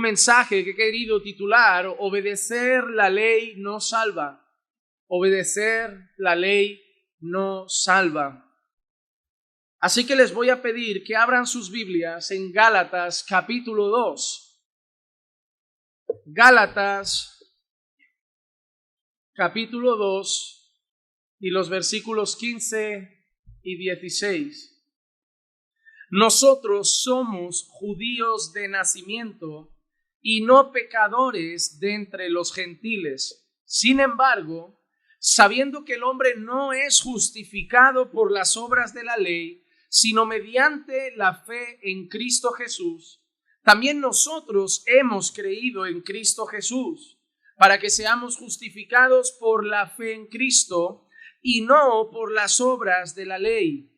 mensaje que he querido titular Obedecer la ley no salva. Obedecer la ley no salva. Así que les voy a pedir que abran sus Biblias en Gálatas capítulo 2. Gálatas capítulo 2 y los versículos 15 y 16. Nosotros somos judíos de nacimiento y no pecadores de entre los gentiles. Sin embargo, sabiendo que el hombre no es justificado por las obras de la ley, sino mediante la fe en Cristo Jesús, también nosotros hemos creído en Cristo Jesús, para que seamos justificados por la fe en Cristo y no por las obras de la ley,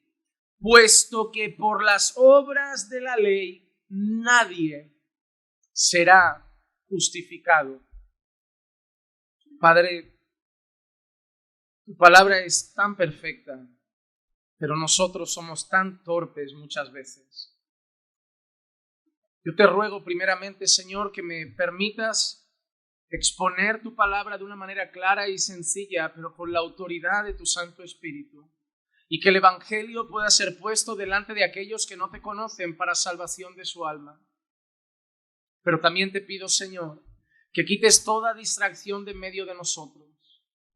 puesto que por las obras de la ley nadie será justificado. Padre, tu palabra es tan perfecta, pero nosotros somos tan torpes muchas veces. Yo te ruego primeramente, Señor, que me permitas exponer tu palabra de una manera clara y sencilla, pero con la autoridad de tu Santo Espíritu, y que el Evangelio pueda ser puesto delante de aquellos que no te conocen para salvación de su alma. Pero también te pido, Señor, que quites toda distracción de medio de nosotros,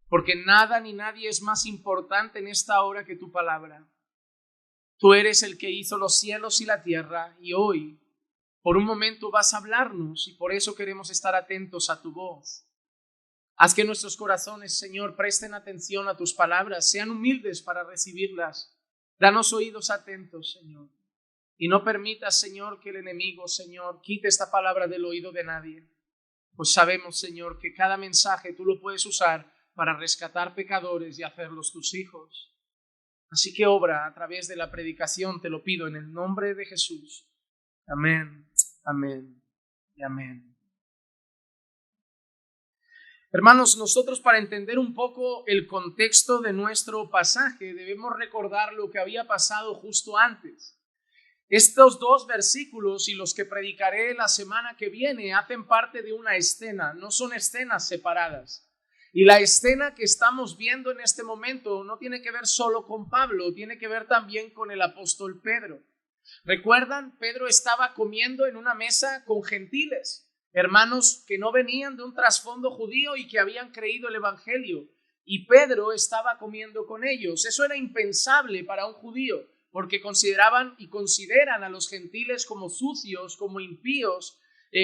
porque nada ni nadie es más importante en esta hora que tu palabra. Tú eres el que hizo los cielos y la tierra, y hoy, por un momento, vas a hablarnos, y por eso queremos estar atentos a tu voz. Haz que nuestros corazones, Señor, presten atención a tus palabras, sean humildes para recibirlas. Danos oídos atentos, Señor, y no permitas, Señor, que el enemigo, Señor, quite esta palabra del oído de nadie. Pues sabemos, Señor, que cada mensaje tú lo puedes usar para rescatar pecadores y hacerlos tus hijos. Así que obra a través de la predicación, te lo pido en el nombre de Jesús. Amén, amén y amén. Hermanos, nosotros para entender un poco el contexto de nuestro pasaje debemos recordar lo que había pasado justo antes. Estos dos versículos y los que predicaré la semana que viene hacen parte de una escena, no son escenas separadas. Y la escena que estamos viendo en este momento no tiene que ver solo con Pablo, tiene que ver también con el apóstol Pedro. ¿Recuerdan? Pedro estaba comiendo en una mesa con gentiles, hermanos que no venían de un trasfondo judío y que habían creído el evangelio. Y Pedro estaba comiendo con ellos. Eso era impensable para un judío, porque consideraban y consideran a los gentiles como sucios, como impíos,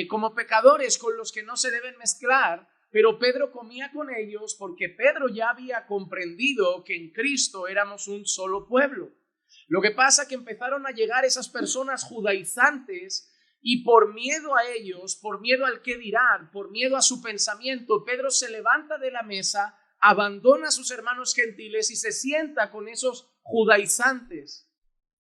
como pecadores con los que no se deben mezclar. Pero Pedro comía con ellos porque Pedro ya había comprendido que en Cristo éramos un solo pueblo. Lo que pasa es que empezaron a llegar esas personas judaizantes y por miedo a ellos, por miedo al qué dirán, por miedo a su pensamiento, Pedro se levanta de la mesa, abandona a sus hermanos gentiles y se sienta con esos judaizantes.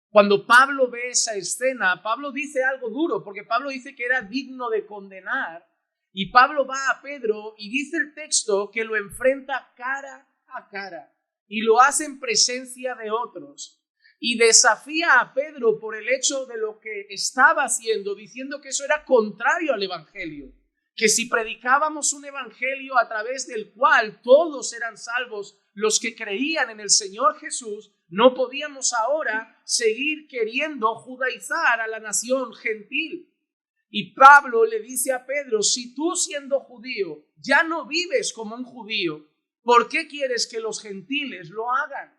Cuando Pablo ve esa escena, Pablo dice algo duro, porque Pablo dice que era digno de condenar. Y Pablo va a Pedro y dice el texto que lo enfrenta cara a cara y lo hace en presencia de otros. Y desafía a Pedro por el hecho de lo que estaba haciendo, diciendo que eso era contrario al evangelio. Que si predicábamos un evangelio a través del cual todos eran salvos, los que creían en el Señor Jesús, no podíamos ahora seguir queriendo judaizar a la nación gentil. Y Pablo le dice a Pedro, si tú siendo judío ya no vives como un judío, ¿por qué quieres que los gentiles lo hagan?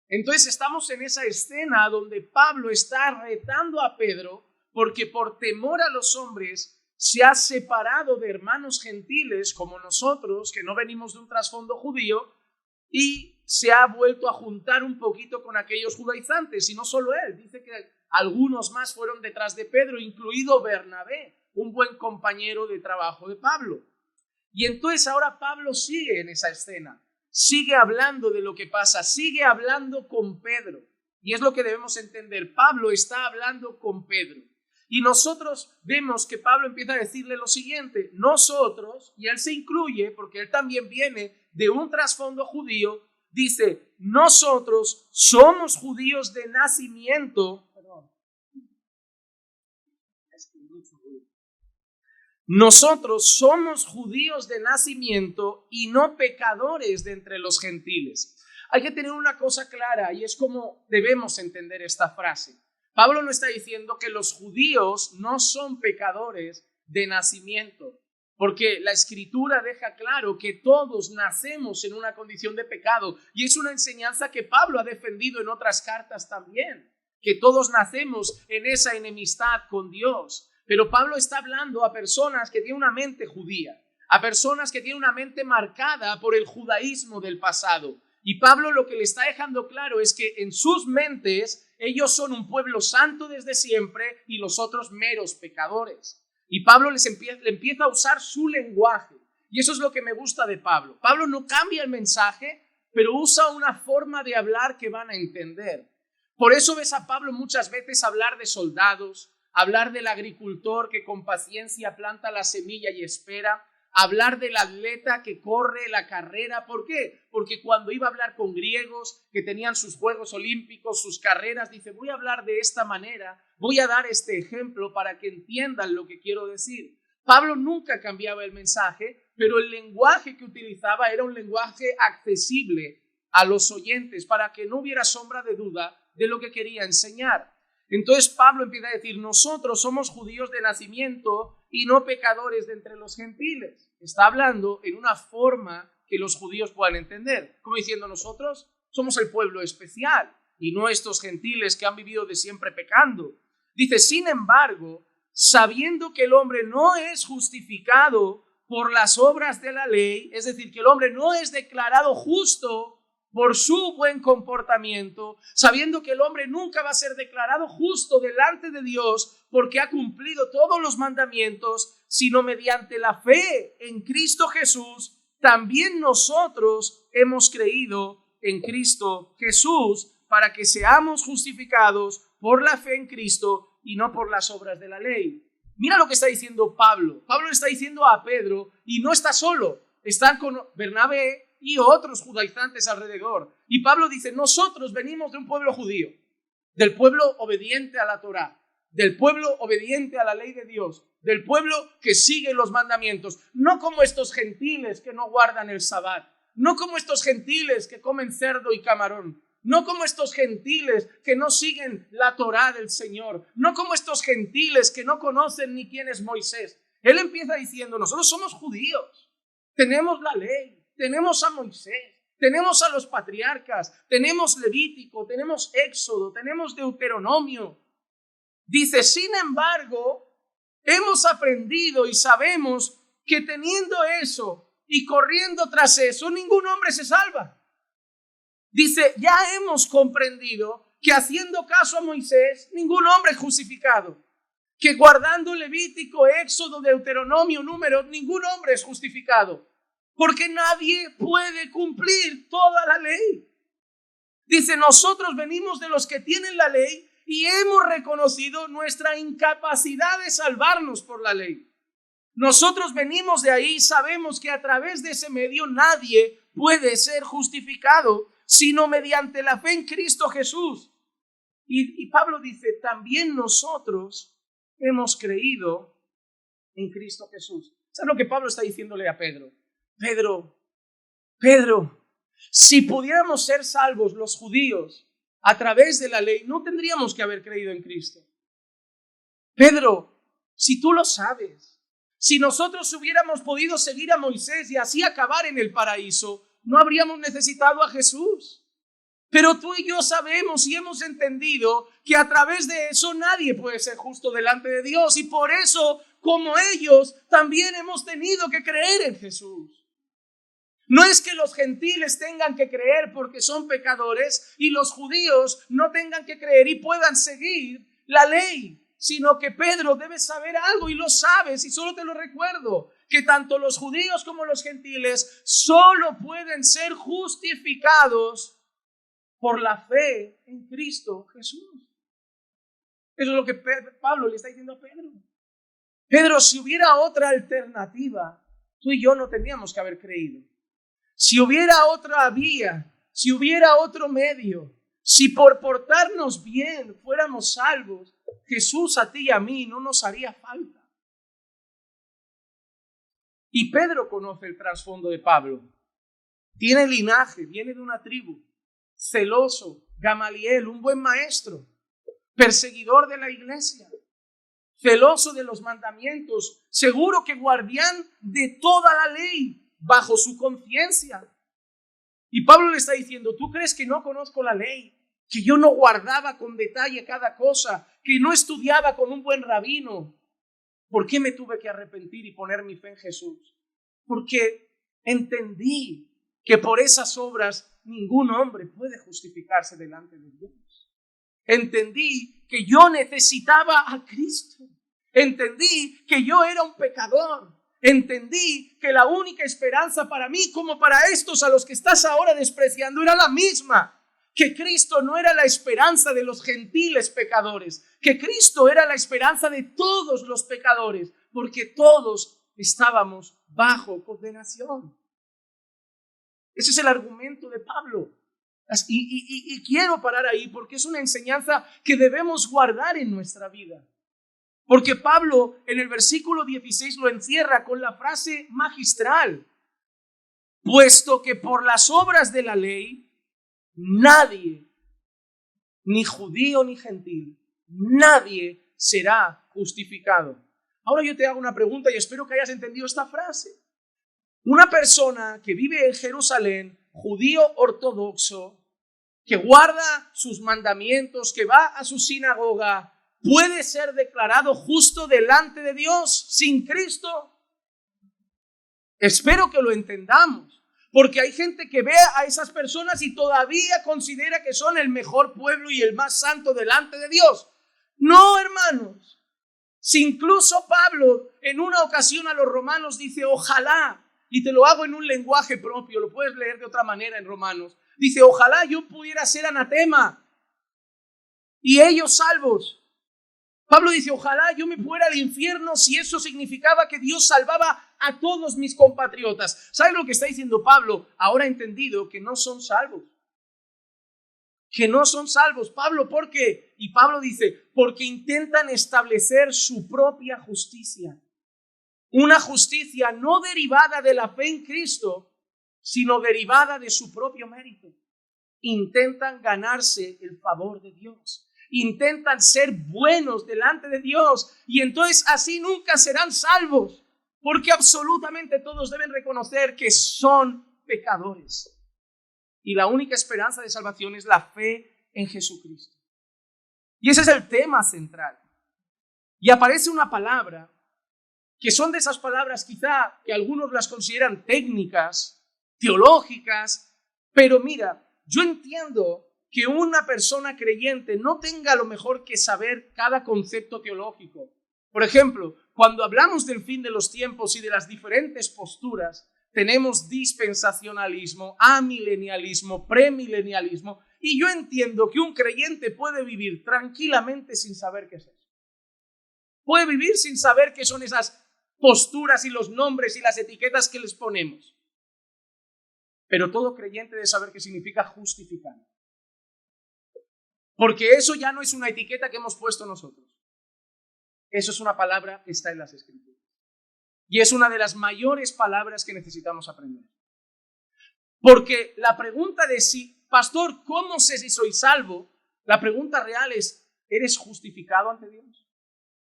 Entonces estamos en esa escena donde Pablo está retando a Pedro porque por temor a los hombres se ha separado de hermanos gentiles como nosotros, que no venimos de un trasfondo judío, y se ha vuelto a juntar un poquito con aquellos judaizantes. Y no solo él, dice que algunos más fueron detrás de Pedro, incluido Bernabé, un buen compañero de trabajo de Pablo. Y entonces ahora Pablo sigue en esa escena, sigue hablando de lo que pasa, sigue hablando con Pedro. Y es lo que debemos entender, Pablo está hablando con Pedro. Y nosotros vemos que Pablo empieza a decirle lo siguiente, nosotros, y él se incluye porque él también viene de un trasfondo judío, dice, nosotros somos judíos de nacimiento. nosotros somos judíos de nacimiento y no pecadores de entre los gentiles. Hay que tener una cosa clara y es como debemos entender esta frase. Pablo no está diciendo que los judíos no son pecadores de nacimiento, porque la Escritura deja claro que todos nacemos en una condición de pecado y es una enseñanza que Pablo ha defendido en otras cartas también, que todos nacemos en esa enemistad con Dios. Pero Pablo está hablando a personas que tienen una mente judía, a personas que tienen una mente marcada por el judaísmo del pasado. Y Pablo lo que le está dejando claro es que en sus mentes ellos son un pueblo santo desde siempre y los otros meros pecadores. Y Pablo le empieza a usar su lenguaje. Y eso es lo que me gusta de Pablo. Pablo no cambia el mensaje, pero usa una forma de hablar que van a entender. Por eso ves a Pablo muchas veces hablar de soldados, hablar del agricultor que con paciencia planta la semilla y espera, hablar del atleta que corre la carrera. ¿Por qué? Porque cuando iba a hablar con griegos que tenían sus Juegos Olímpicos, sus carreras, dice, voy a hablar de esta manera, voy a dar este ejemplo para que entiendan lo que quiero decir. Pablo nunca cambiaba el mensaje, pero el lenguaje que utilizaba era un lenguaje accesible a los oyentes para que no hubiera sombra de duda de lo que quería enseñar. Entonces Pablo empieza a decir, nosotros somos judíos de nacimiento y no pecadores de entre los gentiles. Está hablando en una forma que los judíos puedan entender, como diciendo, nosotros somos el pueblo especial y no estos gentiles que han vivido de siempre pecando. Dice, sin embargo, sabiendo que el hombre no es justificado por las obras de la ley, es decir, que el hombre no es declarado justo por su buen comportamiento, sabiendo que el hombre nunca va a ser declarado justo delante de Dios porque ha cumplido todos los mandamientos, sino mediante la fe en Cristo Jesús, también nosotros hemos creído en Cristo Jesús para que seamos justificados por la fe en Cristo y no por las obras de la ley. Mira lo que está diciendo Pablo. Pablo le está diciendo a Pedro y no está solo, están con Bernabé y otros judaizantes alrededor. Y Pablo dice, nosotros venimos de un pueblo judío, del pueblo obediente a la Torá, del pueblo obediente a la ley de Dios, del pueblo que sigue los mandamientos, no como estos gentiles que no guardan el sabbat, no como estos gentiles que comen cerdo y camarón, no como estos gentiles que no siguen la Torá del Señor, no como estos gentiles que no conocen ni quién es Moisés. Él empieza diciendo, nosotros somos judíos, tenemos la ley, tenemos a Moisés, tenemos a los patriarcas, tenemos Levítico, tenemos Éxodo, tenemos Deuteronomio. Dice, sin embargo, hemos aprendido y sabemos que teniendo eso y corriendo tras eso, ningún hombre se salva. Dice, ya hemos comprendido que haciendo caso a Moisés, ningún hombre es justificado. Que guardando Levítico, Éxodo, Deuteronomio, Números, ningún hombre es justificado. Porque nadie puede cumplir toda la ley. Dice, nosotros venimos de los que tienen la ley y hemos reconocido nuestra incapacidad de salvarnos por la ley. Nosotros venimos de ahí y sabemos que a través de ese medio nadie puede ser justificado, sino mediante la fe en Cristo Jesús. Y Pablo dice, también nosotros hemos creído en Cristo Jesús. ¿Sabes lo que Pablo está diciéndole a Pedro? Pedro, si pudiéramos ser salvos los judíos a través de la ley, no tendríamos que haber creído en Cristo. Pedro, si tú lo sabes, si nosotros hubiéramos podido seguir a Moisés y así acabar en el paraíso, no habríamos necesitado a Jesús. Pero tú y yo sabemos y hemos entendido que a través de eso nadie puede ser justo delante de Dios y por eso, como ellos, también hemos tenido que creer en Jesús. No es que los gentiles tengan que creer porque son pecadores y los judíos no tengan que creer y puedan seguir la ley, sino que Pedro debe saber algo y lo sabes y solo te lo recuerdo, que tanto los judíos como los gentiles solo pueden ser justificados por la fe en Cristo Jesús. Eso es lo que Pablo le está diciendo a Pedro. Pedro, si hubiera otra alternativa, tú y yo no tendríamos que haber creído. Si hubiera otra vía, si hubiera otro medio, si por portarnos bien fuéramos salvos, Jesús a ti y a mí no nos haría falta. Y Pedro conoce el trasfondo de Pablo. Tiene linaje, viene de una tribu, celoso, Gamaliel, un buen maestro, perseguidor de la iglesia, celoso de los mandamientos, seguro que guardián de toda la ley bajo su conciencia. Y Pablo le está diciendo, ¿tú crees que no conozco la ley? Que yo no guardaba con detalle cada cosa, que no estudiaba con un buen rabino. ¿Por qué me tuve que arrepentir y poner mi fe en Jesús? Porque entendí que por esas obras ningún hombre puede justificarse delante de Dios. Entendí que yo necesitaba a Cristo. Entendí que yo era un pecador. Entendí que la única esperanza para mí, como para estos a los que estás ahora despreciando, era la misma. Que Cristo no era la esperanza de los gentiles pecadores, que Cristo era la esperanza de todos los pecadores, porque todos estábamos bajo condenación. Ese es el argumento de Pablo. Y quiero parar ahí porque es una enseñanza que debemos guardar en nuestra vida. Porque Pablo en el versículo 16 lo encierra con la frase magistral: puesto que por las obras de la ley nadie, ni judío ni gentil, nadie será justificado. Ahora yo te hago una pregunta y espero que hayas entendido esta frase. Una persona que vive en Jerusalén, judío ortodoxo, que guarda sus mandamientos, que va a su sinagoga, ¿puede ser declarado justo delante de Dios sin Cristo? Espero que lo entendamos. Porque hay gente que ve a esas personas y todavía considera que son el mejor pueblo y el más santo delante de Dios. No, hermanos. Si incluso Pablo en una ocasión a los romanos dice, ojalá, y te lo hago en un lenguaje propio, lo puedes leer de otra manera en Romanos, dice, ojalá yo pudiera ser anatema y ellos salvos. Pablo dice, ojalá yo me fuera al infierno si eso significaba que Dios salvaba a todos mis compatriotas. ¿Sabes lo que está diciendo Pablo? Ahora ha entendido que no son salvos. Que no son salvos. Pablo, ¿por qué? Y Pablo dice, porque intentan establecer su propia justicia. Una justicia no derivada de la fe en Cristo, sino derivada de su propio mérito. Intentan ganarse el favor de Dios. Intentan ser buenos delante de Dios y entonces así nunca serán salvos, porque absolutamente todos deben reconocer que son pecadores y la única esperanza de salvación es la fe en Jesucristo. Y ese es el tema central. Y aparece una palabra que son de esas palabras quizá que algunos las consideran técnicas, teológicas, pero mira, yo entiendo que una persona creyente no tenga a lo mejor que saber cada concepto teológico. Por ejemplo, cuando hablamos del fin de los tiempos y de las diferentes posturas, tenemos dispensacionalismo, amilenialismo, premilenialismo, y yo entiendo que un creyente puede vivir tranquilamente sin saber qué es eso. Puede vivir sin saber qué son esas posturas y los nombres y las etiquetas que les ponemos. Pero todo creyente debe saber qué significa justificar. Porque eso ya no es una etiqueta que hemos puesto nosotros. Eso es una palabra que está en las Escrituras. Y es una de las mayores palabras que necesitamos aprender. Porque la pregunta de si, pastor, ¿cómo sé si soy salvo? La pregunta real es, ¿eres justificado ante Dios?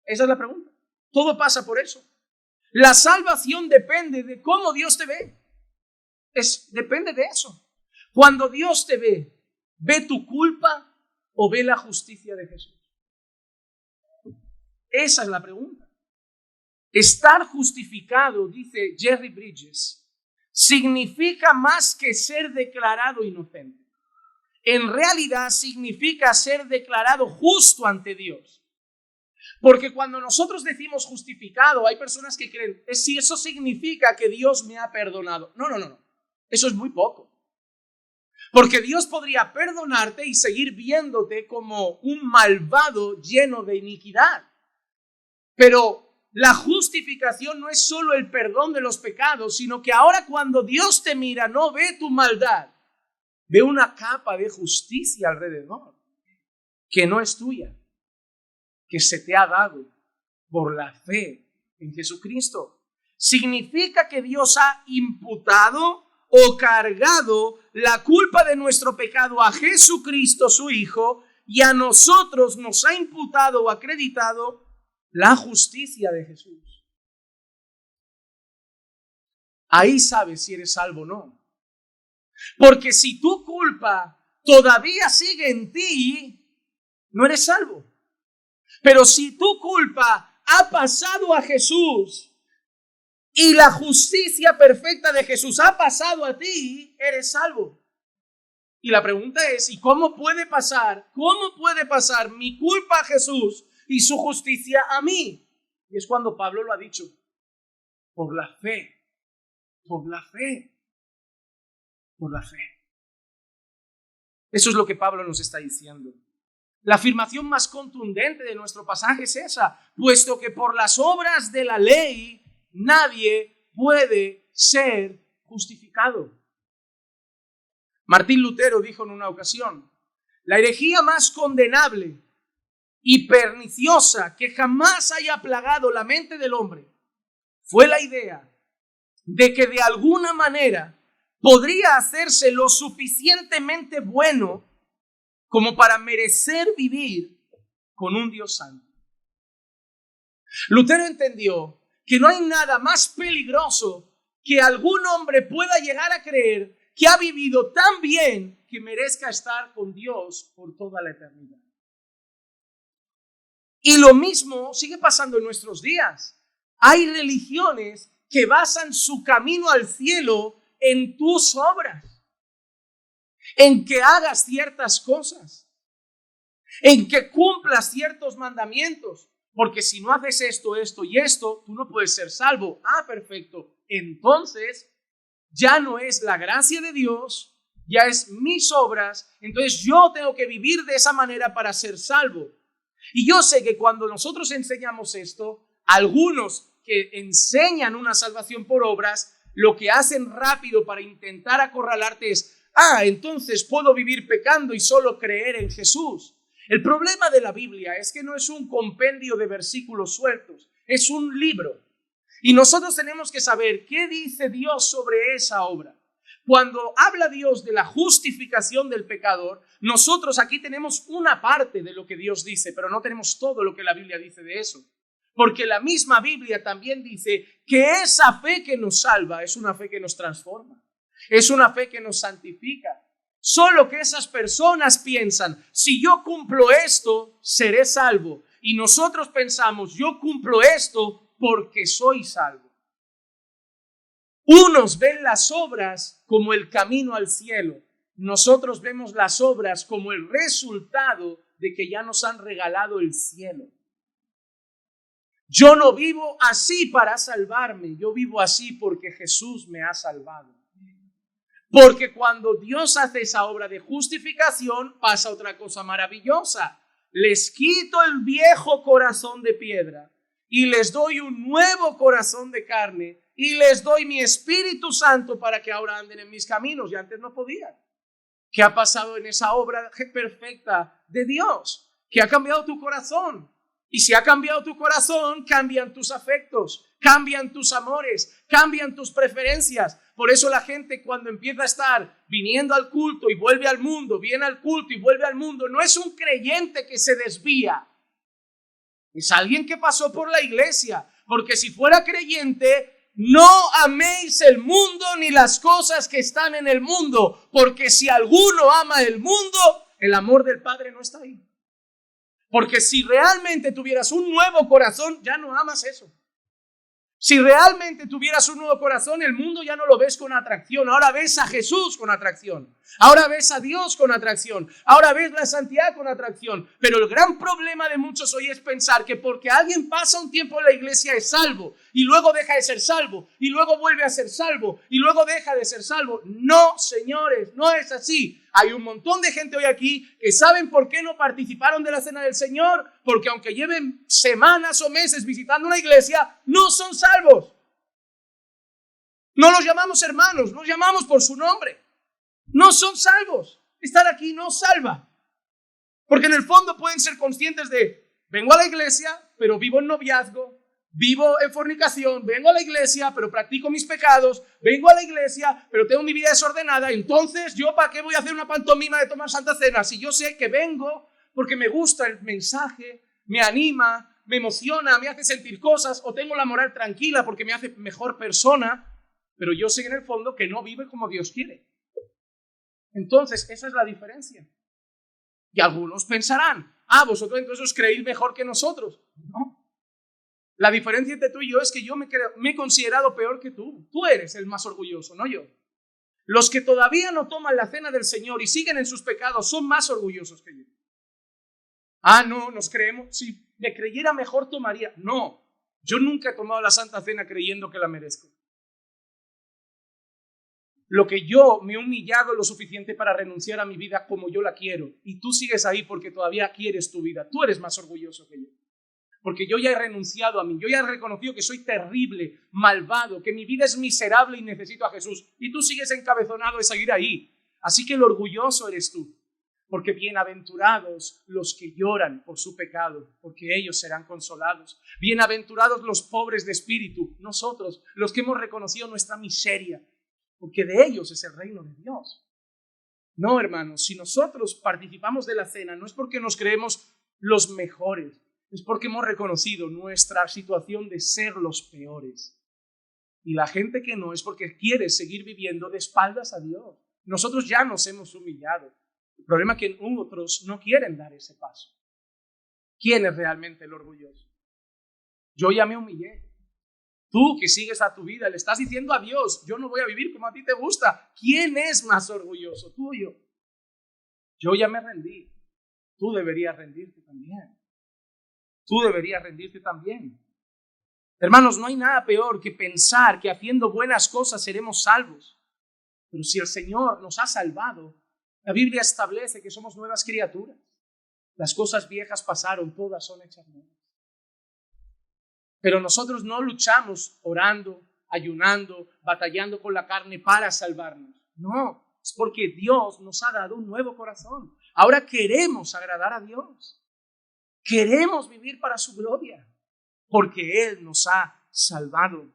Esa es la pregunta. Todo pasa por eso. La salvación depende de cómo Dios te ve. Depende de eso. Cuando Dios te ¿ve tu culpa o ve la justicia de Jesús? Esa es la pregunta. Estar justificado, dice Jerry Bridges, significa más que ser declarado inocente. En realidad significa ser declarado justo ante Dios. Porque cuando nosotros decimos justificado, hay personas que creen, si eso significa que Dios me ha perdonado. No. Eso es muy poco. Porque Dios podría perdonarte y seguir viéndote como un malvado lleno de iniquidad. Pero la justificación no es solo el perdón de los pecados, sino que ahora cuando Dios te mira, no ve tu maldad, ve una capa de justicia alrededor, que no es tuya, que se te ha dado por la fe en Jesucristo. significa que Dios ha imputado o cargado la culpa de nuestro pecado a Jesucristo, su Hijo, y a nosotros nos ha imputado o acreditado la justicia de Jesús. Ahí sabes si eres salvo o no. Porque si tu culpa todavía sigue en ti, no eres salvo. Pero si tu culpa ha pasado a Jesús y la justicia perfecta de Jesús ha pasado a ti, eres salvo. Y la pregunta es, ¿y cómo puede pasar? ¿Cómo puede pasar mi culpa a Jesús y su justicia a mí? Y es cuando Pablo lo ha dicho, por la fe, por la fe, por la fe. Eso es lo que Pablo nos está diciendo. La afirmación más contundente de nuestro pasaje es esa, puesto que por las obras de la ley nadie puede ser justificado. Martín Lutero dijo en una ocasión, la herejía más condenable y perniciosa que jamás haya plagado la mente del hombre fue la idea de que de alguna manera podría hacerse lo suficientemente bueno como para merecer vivir con un Dios santo. Lutero entendió que no hay nada más peligroso que algún hombre pueda llegar a creer que ha vivido tan bien que merezca estar con Dios por toda la eternidad. Y lo mismo sigue pasando en nuestros días. Hay religiones que basan su camino al cielo en tus obras, en que hagas ciertas cosas, en que cumplas ciertos mandamientos, porque si no haces esto, esto y esto, tú no puedes ser salvo. Ah, perfecto. Entonces, ya no es la gracia de Dios, ya es mis obras, entonces yo tengo que vivir de esa manera para ser salvo. Y yo sé que cuando nosotros enseñamos esto, algunos que enseñan una salvación por obras, lo que hacen rápido para intentar acorralarte es, entonces puedo vivir pecando y solo creer en Jesús. El problema de la Biblia es que no es un compendio de versículos sueltos, es un libro. Y nosotros tenemos que saber qué dice Dios sobre esa obra. Cuando habla Dios de la justificación del pecador, nosotros aquí tenemos una parte de lo que Dios dice, pero no tenemos todo lo que la Biblia dice de eso. Porque la misma Biblia también dice que esa fe que nos salva es una fe que nos transforma, es una fe que nos santifica. Solo que esas personas piensan, si yo cumplo esto, seré salvo. Y nosotros pensamos, yo cumplo esto porque soy salvo. Unos ven las obras como el camino al cielo. Nosotros vemos las obras como el resultado de que ya nos han regalado el cielo. Yo no vivo así para salvarme, yo vivo así porque Jesús me ha salvado. Porque cuando Dios hace esa obra de justificación, pasa otra cosa maravillosa. Les quito el viejo corazón de piedra y les doy un nuevo corazón de carne y les doy mi Espíritu Santo para que ahora anden en mis caminos y antes no podían. ¿Qué ha pasado en esa obra perfecta de Dios? Que ha cambiado tu corazón. Y si ha cambiado tu corazón, cambian tus afectos, cambian tus amores, cambian tus preferencias. Por eso la gente cuando empieza a estar viniendo al culto y vuelve al mundo, viene al culto y vuelve al mundo, no es un creyente que se desvía. Es alguien que pasó por la iglesia. Porque si fuera creyente, no améis el mundo ni las cosas que están en el mundo. Porque si alguno ama el mundo, el amor del Padre no está ahí. Porque si realmente tuvieras un nuevo corazón, ya no amas eso. Si realmente tuvieras un nuevo corazón, el mundo ya no lo ves con atracción. Ahora ves a Jesús con atracción. Ahora ves a Dios con atracción. Ahora ves la santidad con atracción. Pero el gran problema de muchos hoy es pensar que porque alguien pasa un tiempo en la iglesia es salvo y luego deja de ser salvo y luego vuelve a ser salvo y luego deja de ser salvo. No, señores, no es así. Hay un montón de gente hoy aquí que saben por qué no participaron de la cena del Señor, porque aunque lleven semanas o meses visitando una iglesia, no son salvos. No los llamamos hermanos, los llamamos por su nombre. No son salvos. Estar aquí no salva. Porque en el fondo pueden ser conscientes de, vengo a la iglesia, pero vivo en noviazgo, vivo en fornicación, vengo a la iglesia, pero practico mis pecados, vengo a la iglesia, pero tengo mi vida desordenada, entonces ¿yo para qué voy a hacer una pantomima de tomar Santa Cena? Si yo sé que vengo porque me gusta el mensaje, me anima, me emociona, me hace sentir cosas, o tengo la moral tranquila porque me hace mejor persona, pero yo sé en el fondo que no vive como Dios quiere. Entonces, esa es la diferencia. Y algunos pensarán, vosotros entonces os creéis mejor que nosotros. No. La diferencia entre tú y yo es que yo me he considerado peor que tú. Tú eres el más orgulloso, no yo. Los que todavía no toman la cena del Señor y siguen en sus pecados son más orgullosos que yo. No, nos creemos. Si me creyera mejor tomaría. No, yo nunca he tomado la Santa Cena creyendo que la merezco. Lo que yo me he humillado lo suficiente para renunciar a mi vida como yo la quiero. Y tú sigues ahí porque todavía quieres tu vida. Tú eres más orgulloso que yo. Porque yo ya he renunciado a mí. Yo ya he reconocido que soy terrible, malvado, que mi vida es miserable y necesito a Jesús. Y tú sigues encabezonado de seguir ahí. Así que el orgulloso eres tú. Porque bienaventurados los que lloran por su pecado, porque ellos serán consolados. Bienaventurados los pobres de espíritu, nosotros, los que hemos reconocido nuestra miseria, porque de ellos es el reino de Dios. No, hermanos, si nosotros participamos de la cena, no es porque nos creemos los mejores, es porque hemos reconocido nuestra situación de ser los peores. Y la gente que no es porque quiere seguir viviendo de espaldas a Dios. Nosotros ya nos hemos humillado. El problema es que otros no quieren dar ese paso. ¿Quién es realmente el orgulloso? Yo ya me humillé. Tú que sigues a tu vida, le estás diciendo a Dios, yo no voy a vivir como a ti te gusta. ¿Quién es más orgulloso? Tú o yo. Yo ya me rendí. Tú deberías rendirte también. Tú deberías rendirte también. Hermanos, no hay nada peor que pensar que haciendo buenas cosas seremos salvos. Pero si el Señor nos ha salvado, la Biblia establece que somos nuevas criaturas. Las cosas viejas pasaron, todas son hechas nuevas. Pero nosotros no luchamos orando, ayunando, batallando con la carne para salvarnos. No, es porque Dios nos ha dado un nuevo corazón. Ahora queremos agradar a Dios. Queremos vivir para su gloria, porque Él nos ha salvado.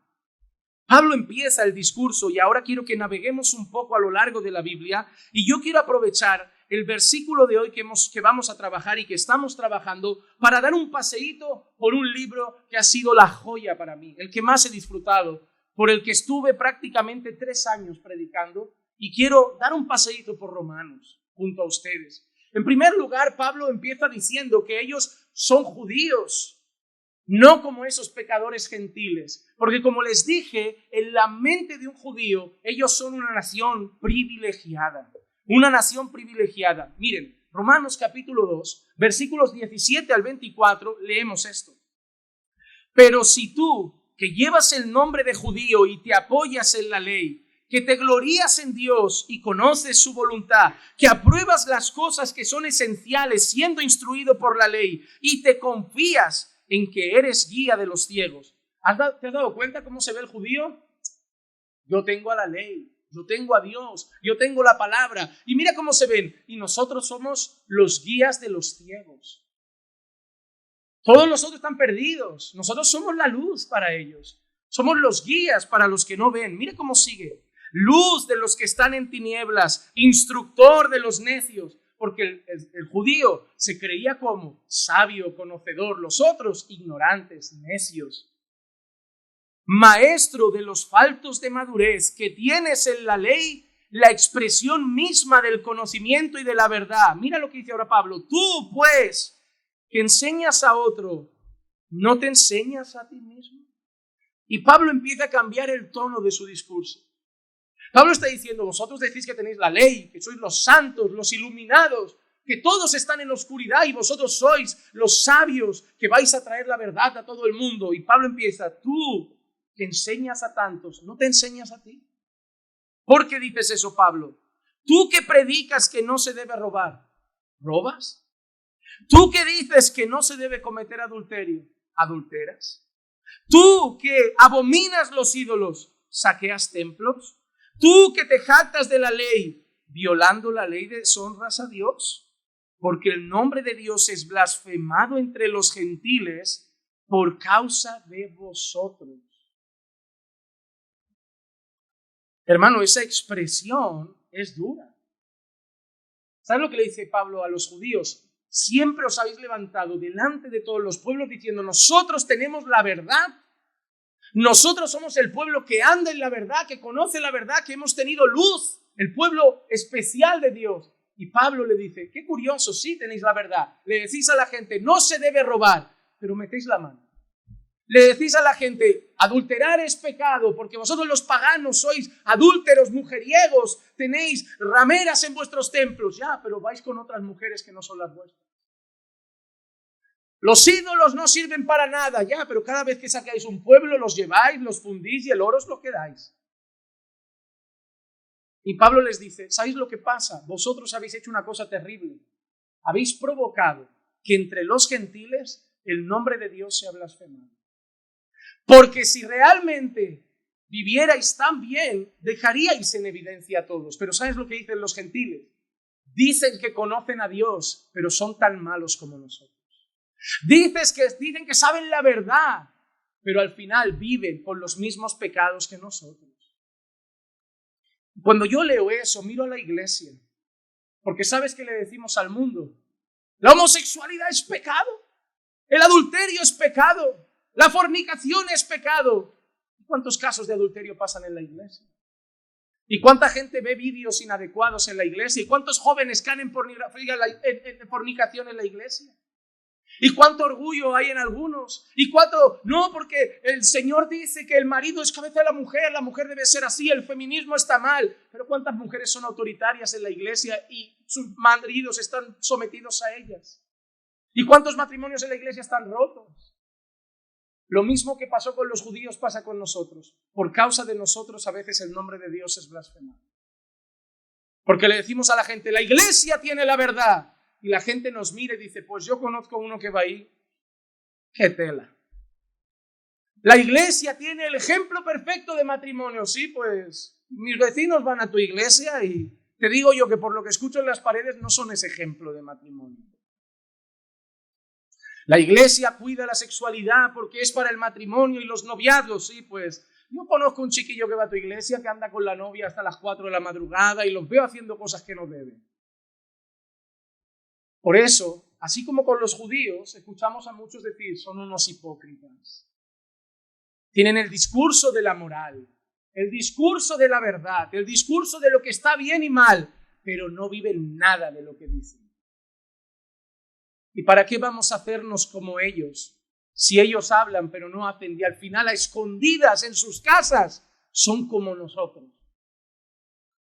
Pablo empieza el discurso y ahora quiero que naveguemos un poco a lo largo de la Biblia y yo quiero aprovechar el versículo de hoy que vamos a trabajar y que estamos trabajando para dar un paseíto por un libro que ha sido la joya para mí, el que más he disfrutado, por el que estuve prácticamente 3 años predicando y quiero dar un paseíto por Romanos junto a ustedes. En primer lugar, Pablo empieza diciendo que ellos son judíos, no como esos pecadores gentiles, porque como les dije, en la mente de un judío, ellos son una nación privilegiada, una nación privilegiada. Miren, Romanos capítulo 2, versículos 17 al 24, leemos esto. Pero si tú, que llevas el nombre de judío y te apoyas en la ley, que te glorías en Dios y conoces su voluntad, que apruebas las cosas que son esenciales siendo instruido por la ley y te confías en que eres guía de los ciegos. ¿Te has dado cuenta cómo se ve el judío? Yo tengo a la ley, yo tengo a Dios, yo tengo la palabra. Y mira cómo se ven. Y nosotros somos los guías de los ciegos. Todos los otros están perdidos. Nosotros somos la luz para ellos. Somos los guías para los que no ven. Mira cómo sigue. Luz de los que están en tinieblas, instructor de los necios. Porque el judío se creía como sabio, conocedor, los otros ignorantes, necios. Maestro de los faltos de madurez, que tienes en la ley la expresión misma del conocimiento y de la verdad. Mira lo que dice ahora Pablo. Tú, pues, que enseñas a otro, ¿no te enseñas a ti mismo? Y Pablo empieza a cambiar el tono de su discurso. Pablo está diciendo, vosotros decís que tenéis la ley, que sois los santos, los iluminados, que todos están en la oscuridad y vosotros sois los sabios que vais a traer la verdad a todo el mundo. Y Pablo empieza, tú que enseñas a tantos, ¿no te enseñas a ti? ¿Por qué dices eso, Pablo? Tú que predicas que no se debe robar, ¿robas? Tú que dices que no se debe cometer adulterio, ¿adulteras? Tú que abominas los ídolos, ¿saqueas templos? Tú que te jactas de la ley, violando la ley, deshonras a Dios, porque el nombre de Dios es blasfemado entre los gentiles por causa de vosotros. Hermano, esa expresión es dura. ¿Sabes lo que le dice Pablo a los judíos? Siempre os habéis levantado delante de todos los pueblos diciendo, nosotros tenemos la verdad. Nosotros somos el pueblo que anda en la verdad, que conoce la verdad, que hemos tenido luz, el pueblo especial de Dios. Y Pablo le dice, qué curioso, sí tenéis la verdad. Le decís a la gente, no se debe robar, pero metéis la mano. Le decís a la gente, adulterar es pecado, porque vosotros los paganos sois adúlteros, mujeriegos, tenéis rameras en vuestros templos. Ya, pero vais con otras mujeres que no son las vuestras. Los ídolos no sirven para nada, ya, pero cada vez que sacáis un pueblo, los lleváis, los fundís y el oro os lo quedáis. Y Pablo les dice, ¿sabéis lo que pasa? Vosotros habéis hecho una cosa terrible. Habéis provocado que entre los gentiles el nombre de Dios sea blasfemado. Porque si realmente vivierais tan bien, dejaríais en evidencia a todos. Pero ¿sabes lo que dicen los gentiles? Dicen que conocen a Dios, pero son tan malos como nosotros. Dicen que saben la verdad, pero al final viven con los mismos pecados que nosotros. Cuando yo leo eso, miro a la iglesia, porque ¿sabes qué le decimos al mundo? La homosexualidad es pecado, el adulterio es pecado, la fornicación es pecado. ¿Cuántos casos de adulterio pasan en la iglesia? ¿Y cuánta gente ve vídeos inadecuados en la iglesia? ¿Y cuántos jóvenes caen en fornicación en la iglesia? ¿Y cuánto orgullo hay en algunos? ¿Y cuánto? No, porque el Señor dice que el marido es cabeza de la mujer debe ser así, el feminismo está mal. Pero ¿cuántas mujeres son autoritarias en la iglesia y sus maridos están sometidos a ellas? ¿Y cuántos matrimonios en la iglesia están rotos? Lo mismo que pasó con los judíos pasa con nosotros. Por causa de nosotros a veces el nombre de Dios es blasfemado. Porque le decimos a la gente, la iglesia tiene la verdad. Y la gente nos mira y dice, pues yo conozco uno que va ahí. ¡Qué tela! La iglesia tiene el ejemplo perfecto de matrimonio. Sí, pues mis vecinos van a tu iglesia y te digo yo que por lo que escucho en las paredes no son ese ejemplo de matrimonio. La iglesia cuida la sexualidad porque es para el matrimonio y los noviazgos. Sí, pues yo conozco un chiquillo que va a tu iglesia que anda con la novia hasta las 4 de la madrugada y los veo haciendo cosas que no deben. Por eso, así como con los judíos, escuchamos a muchos decir, son unos hipócritas. Tienen el discurso de la moral, el discurso de la verdad, el discurso de lo que está bien y mal, pero no viven nada de lo que dicen. ¿Y para qué vamos a hacernos como ellos? Si ellos hablan pero no hacen y al final a escondidas en sus casas son como nosotros.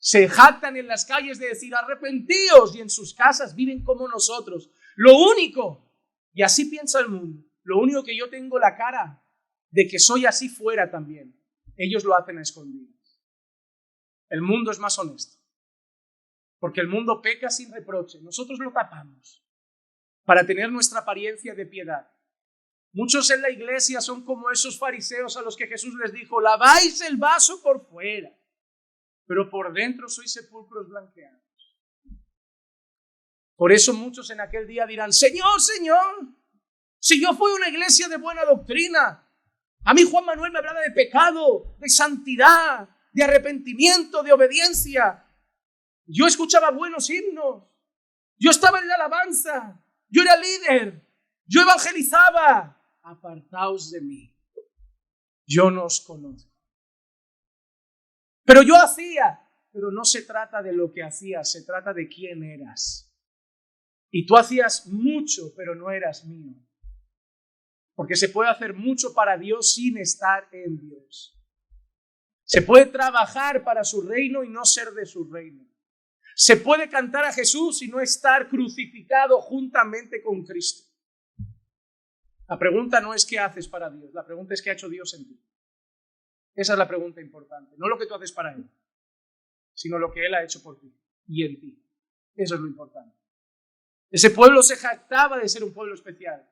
Se jactan en las calles de decir arrepentíos y en sus casas viven como nosotros. Lo único, y así piensa el mundo, lo único que yo tengo la cara de que soy así fuera también. Ellos lo hacen a escondidas. El mundo es más honesto. Porque el mundo peca sin reproche. Nosotros lo tapamos para tener nuestra apariencia de piedad. Muchos en la iglesia son como esos fariseos a los que Jesús les dijo, laváis el vaso por fuera, pero por dentro sois sepulcros blanqueados. Por eso muchos en aquel día dirán, Señor, Señor, si yo fui a una iglesia de buena doctrina, a mí Juan Manuel me hablaba de pecado, de santidad, de arrepentimiento, de obediencia. Yo escuchaba buenos himnos, yo estaba en la alabanza, yo era líder, yo evangelizaba. Apartaos de mí, yo no os conozco. Pero yo hacía, pero no se trata de lo que hacías, se trata de quién eras. Y tú hacías mucho, pero no eras mío. Porque se puede hacer mucho para Dios sin estar en Dios. Se puede trabajar para su reino y no ser de su reino. Se puede cantar a Jesús y no estar crucificado juntamente con Cristo. La pregunta no es qué haces para Dios, la pregunta es qué ha hecho Dios en ti. Esa es la pregunta importante, no lo que tú haces para Él, sino lo que Él ha hecho por ti y en ti. Eso es lo importante. Ese pueblo se jactaba de ser un pueblo especial,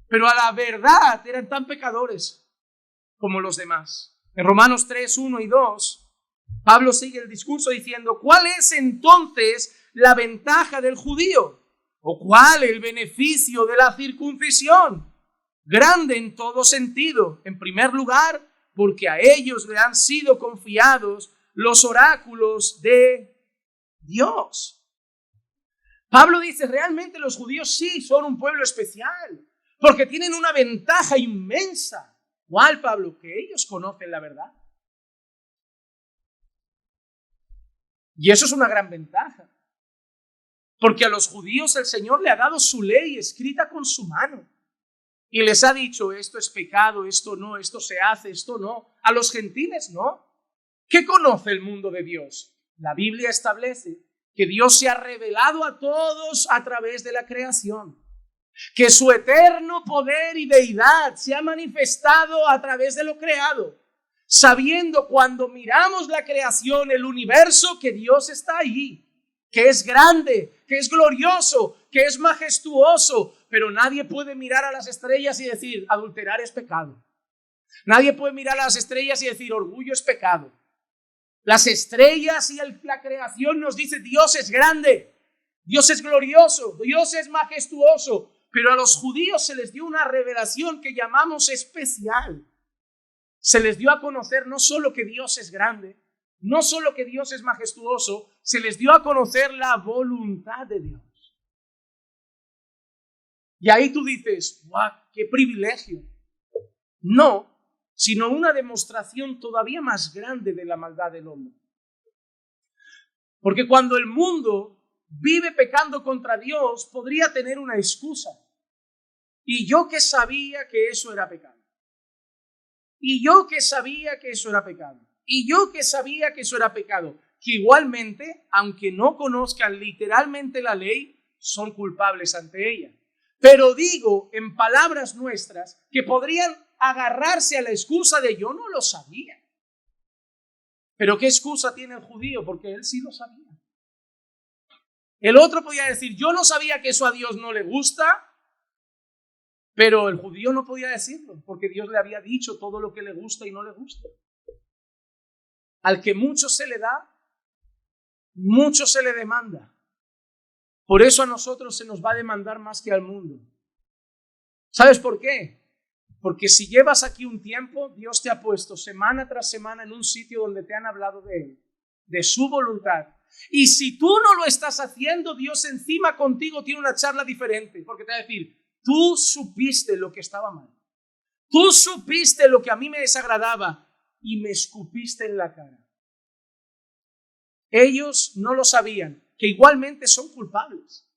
pero a la verdad eran tan pecadores como los demás. En Romanos 3, 1 y 2, Pablo sigue el discurso diciendo, ¿cuál es entonces la ventaja del judío? ¿O cuál el beneficio de la circuncisión? grande en todo sentido. En primer lugar, porque a ellos le han sido confiados los oráculos de Dios. Pablo dice, realmente los judíos sí son un pueblo especial, porque tienen una ventaja inmensa. ¿Cuál, Pablo? Que ellos conocen la verdad. Y eso es una gran ventaja, porque a los judíos el Señor le ha dado su ley escrita con su mano. Y les ha dicho, esto es pecado, esto no, esto se hace, esto no. A los gentiles no. ¿Qué conoce el mundo de Dios? La Biblia establece que Dios se ha revelado a todos a través de la creación. Que su eterno poder y deidad se ha manifestado a través de lo creado. Sabiendo cuando miramos la creación, el universo, que Dios está ahí. Que es grande, que es glorioso, que es majestuoso. Pero nadie puede mirar a las estrellas y decir, adulterar es pecado. Nadie puede mirar a las estrellas y decir, orgullo es pecado. Las estrellas y la creación nos dice, Dios es grande, Dios es glorioso, Dios es majestuoso. Pero a los judíos se les dio una revelación que llamamos especial. Se les dio a conocer no solo que Dios es grande, no solo que Dios es majestuoso, se les dio a conocer la voluntad de Dios. Y ahí tú dices, ¡guau, qué privilegio! No, sino una demostración todavía más grande de la maldad del hombre. Porque cuando el mundo vive pecando contra Dios, podría tener una excusa. Y yo que sabía que eso era pecado. Y yo que sabía que eso era pecado. Y yo que sabía que eso era pecado. Que igualmente, aunque no conozcan literalmente la ley, son culpables ante ella. Pero digo, en palabras nuestras, que podrían agarrarse a la excusa de yo no lo sabía. Pero ¿qué excusa tiene el judío? Porque él sí lo sabía. El otro podía decir, yo no sabía que eso a Dios no le gusta, pero el judío no podía decirlo, porque Dios le había dicho todo lo que le gusta y no le gusta. Al que mucho se le da, mucho se le demanda. Por eso a nosotros se nos va a demandar más que al mundo. ¿Sabes por qué? Porque si llevas aquí un tiempo, Dios te ha puesto semana tras semana en un sitio donde te han hablado de Él, de su voluntad. Y si tú no lo estás haciendo, Dios encima contigo tiene una charla diferente, porque te va a decir, tú supiste lo que estaba mal. Tú supiste lo que a mí me desagradaba y me escupiste en la cara. Ellos no lo sabían, que igualmente son culpables.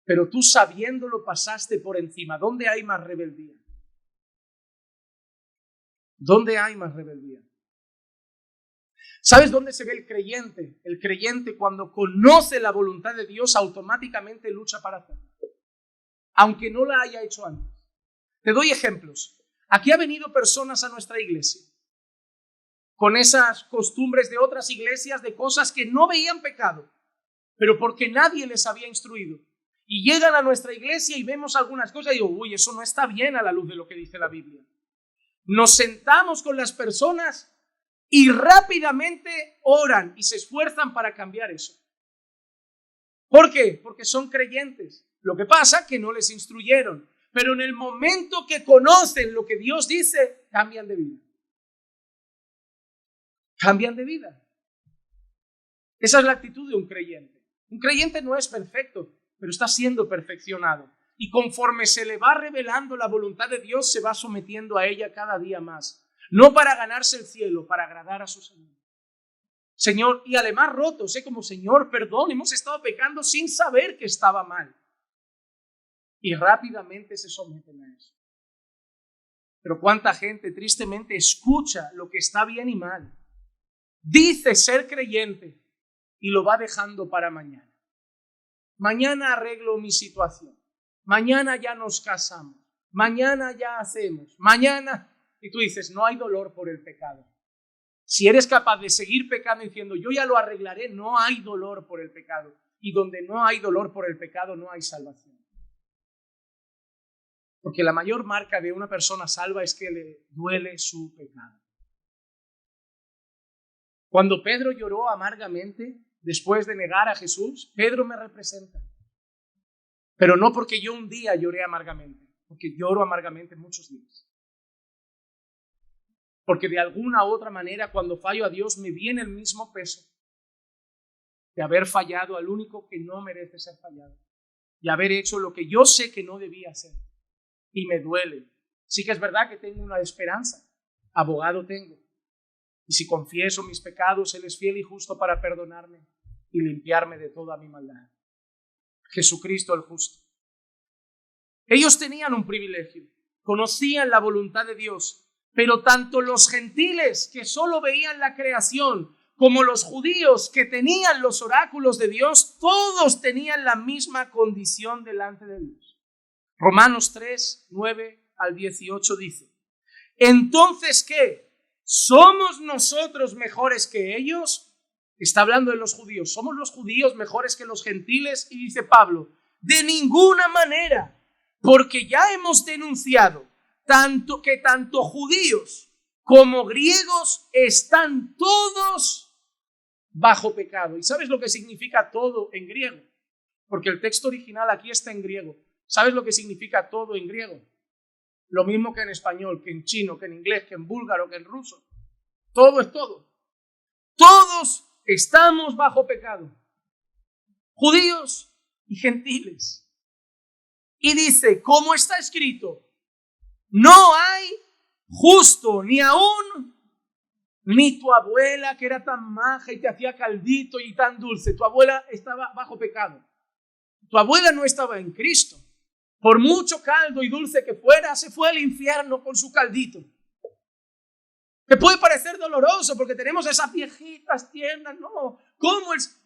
Pero tú sabiéndolo pasaste por encima. ¿Dónde hay más rebeldía? ¿Dónde hay más rebeldía? ¿Sabes dónde se ve el creyente? El creyente cuando conoce la voluntad de Dios automáticamente lucha para hacerla, aunque no la haya hecho antes. Te doy ejemplos. Aquí ha venido personas a nuestra iglesia con esas costumbres de otras iglesias, de cosas que no veían pecado, pero porque nadie les había instruido. Y llegan a nuestra iglesia y vemos algunas cosas y digo, uy, eso no está bien a la luz de lo que dice la Biblia. Nos sentamos con las personas y rápidamente oran y se esfuerzan para cambiar eso. ¿Por qué? Porque son creyentes. Lo que pasa es que no les instruyeron. Pero en el momento que conocen lo que Dios dice, cambian de vida. Cambian de vida. Esa es la actitud de un creyente. Un creyente no es perfecto, pero está siendo perfeccionado. Y conforme se le va revelando la voluntad de Dios, se va sometiendo a ella cada día más. No para ganarse el cielo, para agradar a su Señor. Señor, y además rotos, como Señor, perdón, hemos estado pecando sin saber que estaba mal. Y rápidamente se someten a eso. Pero cuánta gente tristemente escucha lo que está bien y mal. Dice ser creyente y lo va dejando para mañana. Mañana arreglo mi situación. Mañana ya nos casamos. Mañana ya hacemos. Mañana. Y tú dices, no hay dolor por el pecado. Si eres capaz de seguir pecando diciendo, yo ya lo arreglaré, no hay dolor por el pecado. Y donde no hay dolor por el pecado, no hay salvación. Porque la mayor marca de una persona salva es que le duele su pecado. Cuando Pedro lloró amargamente después de negar a Jesús, Pedro me representa. Pero no porque yo un día lloré amargamente, porque lloro amargamente muchos días. Porque de alguna u otra manera, cuando fallo a Dios, me viene el mismo peso de haber fallado al único que no merece ser fallado y haber hecho lo que yo sé que no debía hacer. Y me duele. Sí que es verdad que tengo una esperanza. Abogado tengo. Y si confieso mis pecados, Él es fiel y justo para perdonarme y limpiarme de toda mi maldad. Jesucristo el justo. Ellos tenían un privilegio. Conocían la voluntad de Dios. Pero tanto los gentiles que solo veían la creación como los judíos que tenían los oráculos de Dios, todos tenían la misma condición delante de Dios. Romanos 3, 9 al 18 dice: ¿entonces qué? ¿Somos nosotros mejores que ellos? Está hablando de los judíos. ¿Somos los judíos mejores que los gentiles? Y dice Pablo: de ninguna manera, porque ya hemos denunciado que tanto judíos como griegos están todos bajo pecado. ¿Y sabes lo que significa todo en griego? Porque el texto original aquí está en griego. ¿Sabes lo que significa todo en griego? Lo mismo que en español, que en chino, que en inglés, que en búlgaro, que en ruso. Todo es todo. Todos estamos bajo pecado. Judíos y gentiles. Y dice, como está escrito: no hay justo, ni aún ni tu abuela, que era tan maja y te hacía caldito y tan dulce. Tu abuela estaba bajo pecado. Tu abuela no estaba en Cristo. Por mucho caldo y dulce que fuera, se fue al infierno con su caldito. Te puede parecer doloroso porque tenemos esas viejitas tiernas. No, ¿cómo es?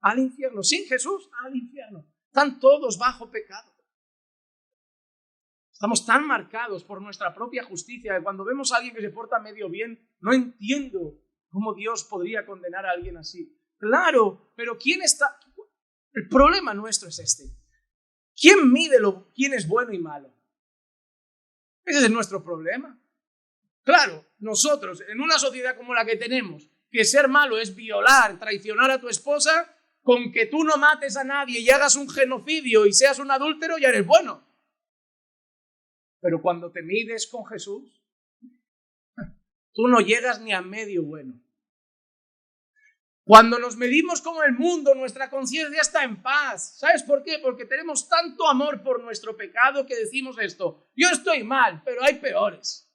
Al infierno. Sin Jesús, al infierno. Están todos bajo pecado. Estamos tan marcados por nuestra propia justicia que cuando vemos a alguien que se porta medio bien, no entiendo cómo Dios podría condenar a alguien así. Claro, pero ¿quién está? El problema nuestro es este. ¿Quién mide quién es bueno y malo? Ese es nuestro problema. Claro, nosotros, en una sociedad como la que tenemos, que ser malo es violar, traicionar a tu esposa, con que tú no mates a nadie y hagas un genocidio y seas un adúltero, ya eres bueno. Pero cuando te mides con Jesús, tú no llegas ni a medio bueno. Cuando nos medimos con el mundo, nuestra conciencia está en paz. ¿Sabes por qué? Porque tenemos tanto amor por nuestro pecado que decimos esto: yo estoy mal, pero hay peores.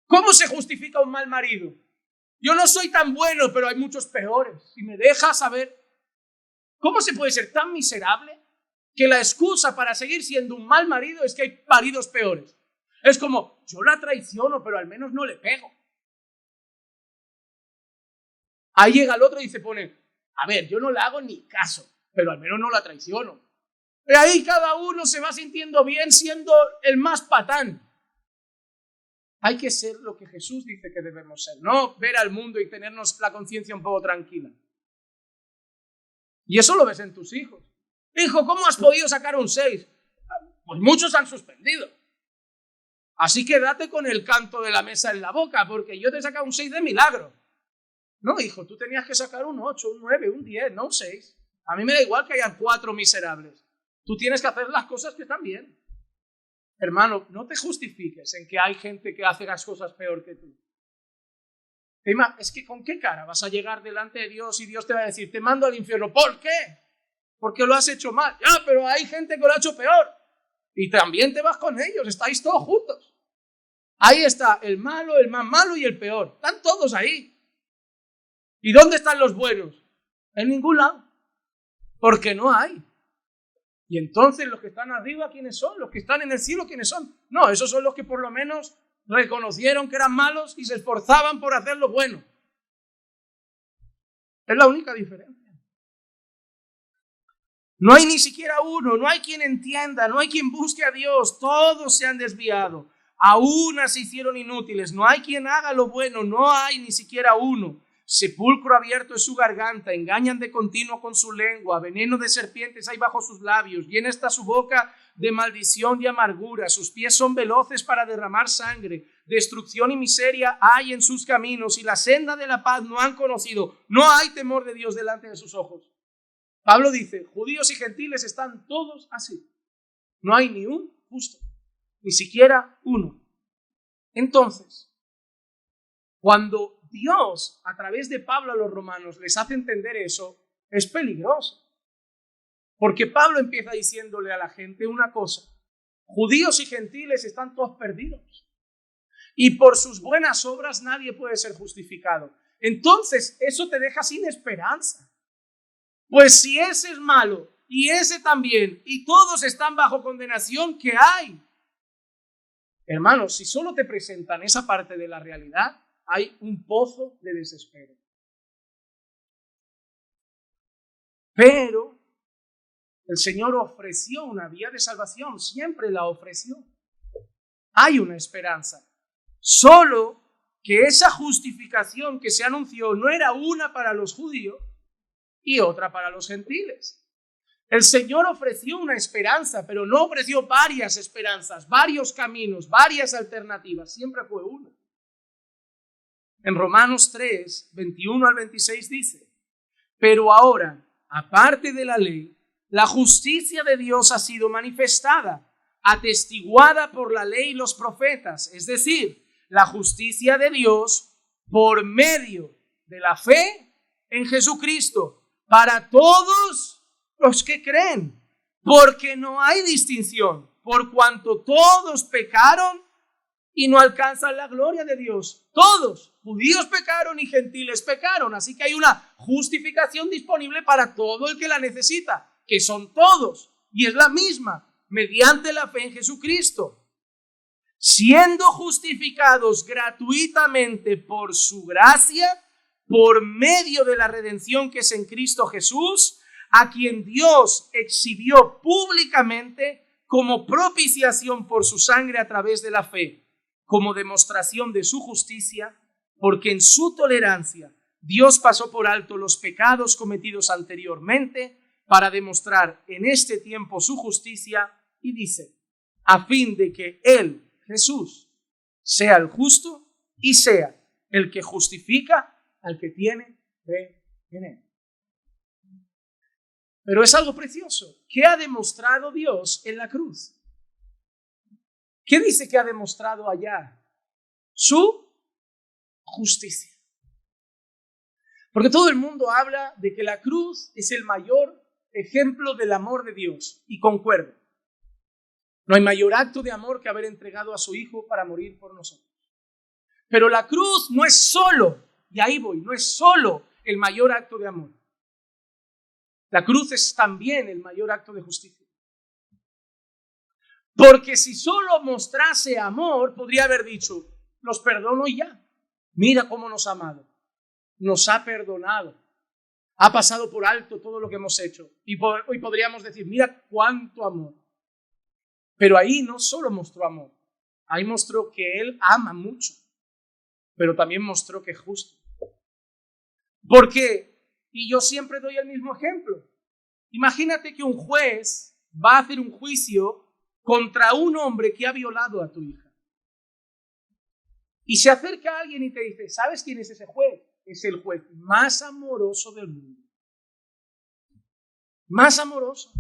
¿Cómo se justifica un mal marido? Yo no soy tan bueno, pero hay muchos peores. Si me dejas saber, ¿cómo se puede ser tan miserable que la excusa para seguir siendo un mal marido es que hay maridos peores? Es como, yo la traiciono, pero al menos no le pego. Ahí llega el otro y se pone, a ver, yo no le hago ni caso, pero al menos no la traiciono. Y ahí cada uno se va sintiendo bien siendo el más patán. Hay que ser lo que Jesús dice que debemos ser, no ver al mundo y tenernos la conciencia un poco tranquila. Y eso lo ves en tus hijos. Hijo, ¿cómo has podido sacar un 6? Pues muchos han suspendido. Así que date con el canto de la mesa en la boca, porque yo te he sacado un 6 de milagro. No, hijo, tú tenías que sacar un 8, un 9, un 10, no un 6. A mí me da igual que hayan 4 miserables. Tú tienes que hacer las cosas que están bien. Hermano, no te justifiques en que hay gente que hace las cosas peor que tú. Es que ¿con qué cara vas a llegar delante de Dios y Dios te va a decir, te mando al infierno? ¿Por qué? Porque lo has hecho mal. Ya, pero hay gente que lo ha hecho peor. Y también te vas con ellos, estáis todos juntos. Ahí está el malo, el más malo y el peor. Están todos ahí. ¿Y dónde están los buenos? En ningún lado. Porque no hay. Y entonces los que están arriba, ¿quiénes son? Los que están en el cielo, ¿quiénes son? No, esos son los que por lo menos reconocieron que eran malos y se esforzaban por hacer lo bueno. Es la única diferencia. No hay ni siquiera uno, no hay quien entienda, no hay quien busque a Dios. Todos se han desviado. A una se hicieron inútiles. No hay quien haga lo bueno, no hay ni siquiera uno. Sepulcro abierto es su garganta, engañan de continuo con su lengua, veneno de serpientes hay bajo sus labios, llena está su boca de maldición y amargura, sus pies son veloces para derramar sangre, destrucción y miseria hay en sus caminos, y la senda de la paz no han conocido. No hay temor de Dios delante de sus ojos. Pablo dice, judíos y gentiles están todos así. No hay ni un justo, ni siquiera uno. Entonces, cuando Dios, a través de Pablo a los romanos, les hace entender eso, es peligroso. Porque Pablo empieza diciéndole a la gente una cosa: judíos y gentiles están todos perdidos. Y por sus buenas obras nadie puede ser justificado. Entonces, eso te deja sin esperanza. Pues si ese es malo y ese también, y todos están bajo condenación, ¿qué hay? Hermanos, si solo te presentan esa parte de la realidad, hay un pozo de desespero. Pero el Señor ofreció una vía de salvación, siempre la ofreció. Hay una esperanza. Solo que esa justificación que se anunció no era una para los judíos y otra para los gentiles. El Señor ofreció una esperanza, pero no ofreció varias esperanzas, varios caminos, varias alternativas. Siempre fue una. En Romanos 3, 21 al 26 dice: pero ahora, aparte de la ley, la justicia de Dios ha sido manifestada, atestiguada por la ley y los profetas, es decir, la justicia de Dios por medio de la fe en Jesucristo, para todos los que creen, porque no hay distinción, por cuanto todos pecaron y no alcanzan la gloria de Dios. Todos, judíos pecaron y gentiles pecaron, así que hay una justificación disponible para todo el que la necesita, que son todos, y es la misma, mediante la fe en Jesucristo, siendo justificados gratuitamente por su gracia, por medio de la redención que es en Cristo Jesús, a quien Dios exhibió públicamente como propiciación por su sangre a través de la fe, como demostración de su justicia, porque en su tolerancia Dios pasó por alto los pecados cometidos anteriormente para demostrar en este tiempo su justicia, y dice, a fin de que Él, Jesús, sea el justo y sea el que justifica al que tiene fe en Él. Pero es algo precioso. ¿Qué ha demostrado Dios en la cruz? ¿Qué dice que ha demostrado allá? Su justicia. Porque todo el mundo habla de que la cruz es el mayor ejemplo del amor de Dios, y concuerdo. No hay mayor acto de amor que haber entregado a su Hijo para morir por nosotros. Pero la cruz no es solo, y ahí voy, no es solo el mayor acto de amor. La cruz es también el mayor acto de justicia. Porque si solo mostrase amor, podría haber dicho, los perdono y ya. Mira cómo nos ha amado. Nos ha perdonado. Ha pasado por alto todo lo que hemos hecho. Y hoy podríamos decir, mira cuánto amor. Pero ahí no solo mostró amor. Ahí mostró que Él ama mucho. Pero también mostró que es justo. ¿Por qué? Y yo siempre doy el mismo ejemplo. Imagínate que un juez va a hacer un juicio contra un hombre que ha violado a tu hija. Y se acerca a alguien y te dice, ¿sabes quién es ese juez? Es el juez más amoroso del mundo. Más amoroso.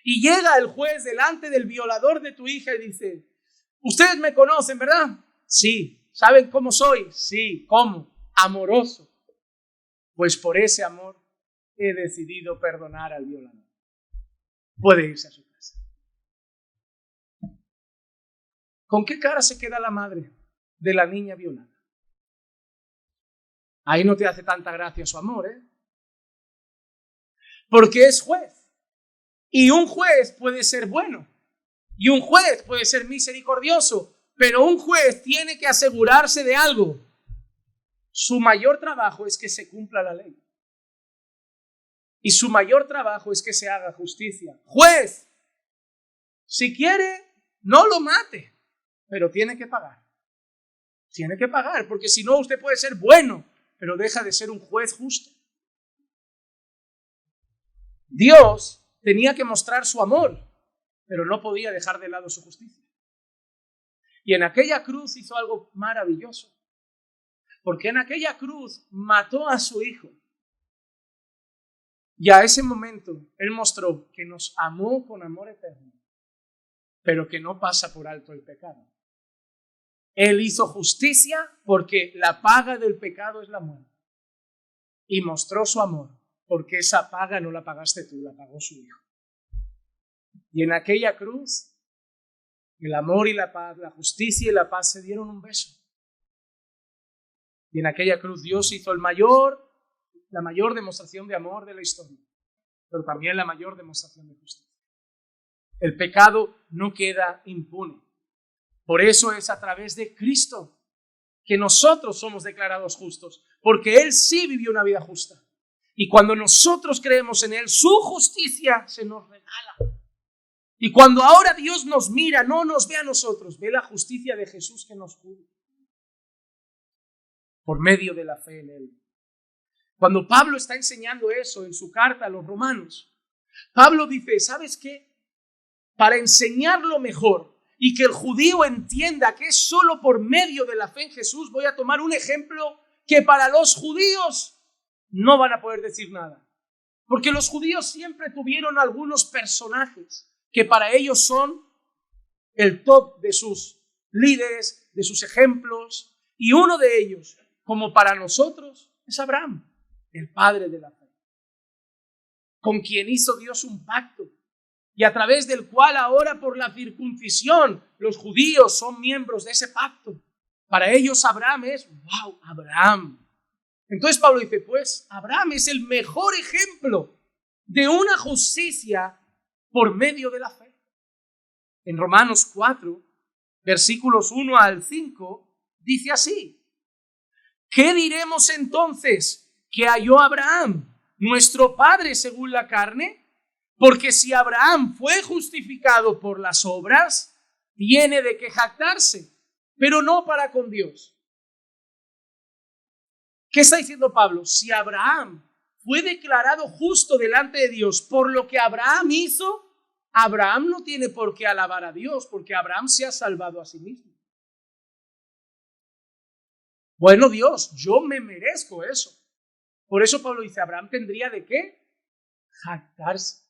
Y llega el juez delante del violador de tu hija y dice, ustedes me conocen, ¿verdad? Sí. ¿Saben cómo soy? Sí. ¿Cómo? Amoroso. Pues por ese amor he decidido perdonar al violador. Puede irse a su casa. ¿Con qué cara se queda la madre de la niña violada? Ahí no te hace tanta gracia su amor, ¿eh? Porque es juez. Y un juez puede ser bueno. Y un juez puede ser misericordioso. Pero un juez tiene que asegurarse de algo. Su mayor trabajo es que se cumpla la ley. Y su mayor trabajo es que se haga justicia. Juez, si quiere, no lo mate, pero tiene que pagar. Tiene que pagar, porque si no, usted puede ser bueno, pero deja de ser un juez justo. Dios tenía que mostrar su amor, pero no podía dejar de lado su justicia. Y en aquella cruz hizo algo maravilloso, porque en aquella cruz mató a su hijo. Y a ese momento Él mostró que nos amó con amor eterno. pero que no pasa por alto el pecado. Él hizo justicia porque la paga del pecado es la muerte. Y mostró su amor, porque esa paga no la pagaste tú, la pagó su Hijo. Y en aquella cruz, el amor y la paz, la justicia y la paz se dieron un beso. Y en aquella cruz Dios hizo la mayor demostración de amor de la historia, pero también la mayor demostración de justicia. El pecado no queda impune. Por eso es a través de Cristo que nosotros somos declarados justos, porque Él sí vivió una vida justa. Y cuando nosotros creemos en Él, su justicia se nos regala. Y cuando ahora Dios nos mira, no nos ve a nosotros, ve la justicia de Jesús que nos cubre. Por medio de la fe en Él. Cuando Pablo está enseñando eso en su carta a los romanos, Pablo dice, ¿sabes qué? Para enseñarlo mejor y que el judío entienda que es solo por medio de la fe en Jesús, voy a tomar un ejemplo que para los judíos no van a poder decir nada. Porque los judíos siempre tuvieron algunos personajes que para ellos son el top de sus líderes, de sus ejemplos, y uno de ellos, como para nosotros, es Abraham, el padre de la fe, con quien hizo Dios un pacto y a través del cual ahora por la circuncisión los judíos son miembros de ese pacto. Para ellos Abraham es, wow, Abraham. Entonces Pablo dice, pues Abraham es el mejor ejemplo de una justicia por medio de la fe. En Romanos 4, versículos 1 al 5, dice así, ¿qué diremos entonces que halló Abraham, nuestro padre según la carne? Porque si Abraham fue justificado por las obras, tiene de qué jactarse, pero no para con Dios. ¿Qué está diciendo Pablo? Si Abraham fue declarado justo delante de Dios por lo que Abraham hizo, Abraham no tiene por qué alabar a Dios, porque Abraham se ha salvado a sí mismo. Bueno, Dios, yo me merezco eso. Por eso Pablo dice, Abraham tendría de qué jactarse.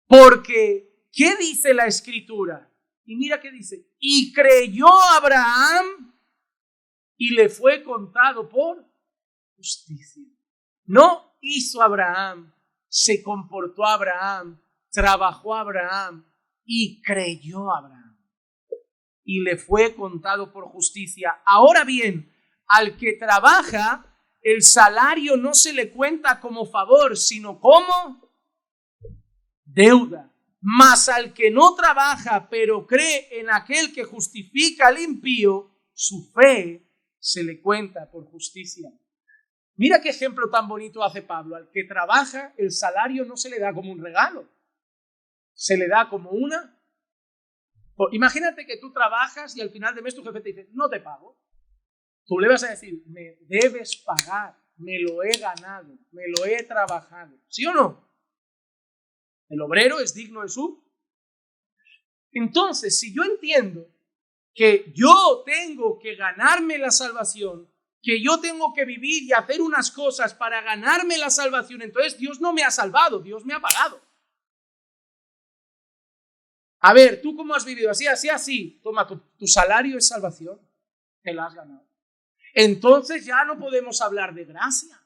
Porque, ¿qué dice la Escritura? Y mira qué dice, y creyó Abraham y le fue contado por justicia. No hizo Abraham, se comportó Abraham, trabajó Abraham y creyó Abraham. Y le fue contado por justicia. Ahora bien, al que trabaja, el salario no se le cuenta como favor, sino como deuda. Mas al que no trabaja, pero cree en aquel que justifica al impío, su fe se le cuenta por justicia. Mira qué ejemplo tan bonito hace Pablo. Al que trabaja, el salario no se le da como un regalo. Se le da como una... Imagínate que tú trabajas y al final de mes tu jefe te dice, no te pago. Tú le vas a decir, me debes pagar, me lo he ganado, me lo he trabajado. ¿Sí o no? El obrero es digno de su. Entonces, si yo entiendo que yo tengo que ganarme la salvación, que yo tengo que vivir y hacer unas cosas para ganarme la salvación, entonces Dios no me ha salvado, Dios me ha pagado. A ver, ¿tú cómo has vivido? Así. Toma, tu salario es salvación, te la has ganado. Entonces ya no podemos hablar de gracia,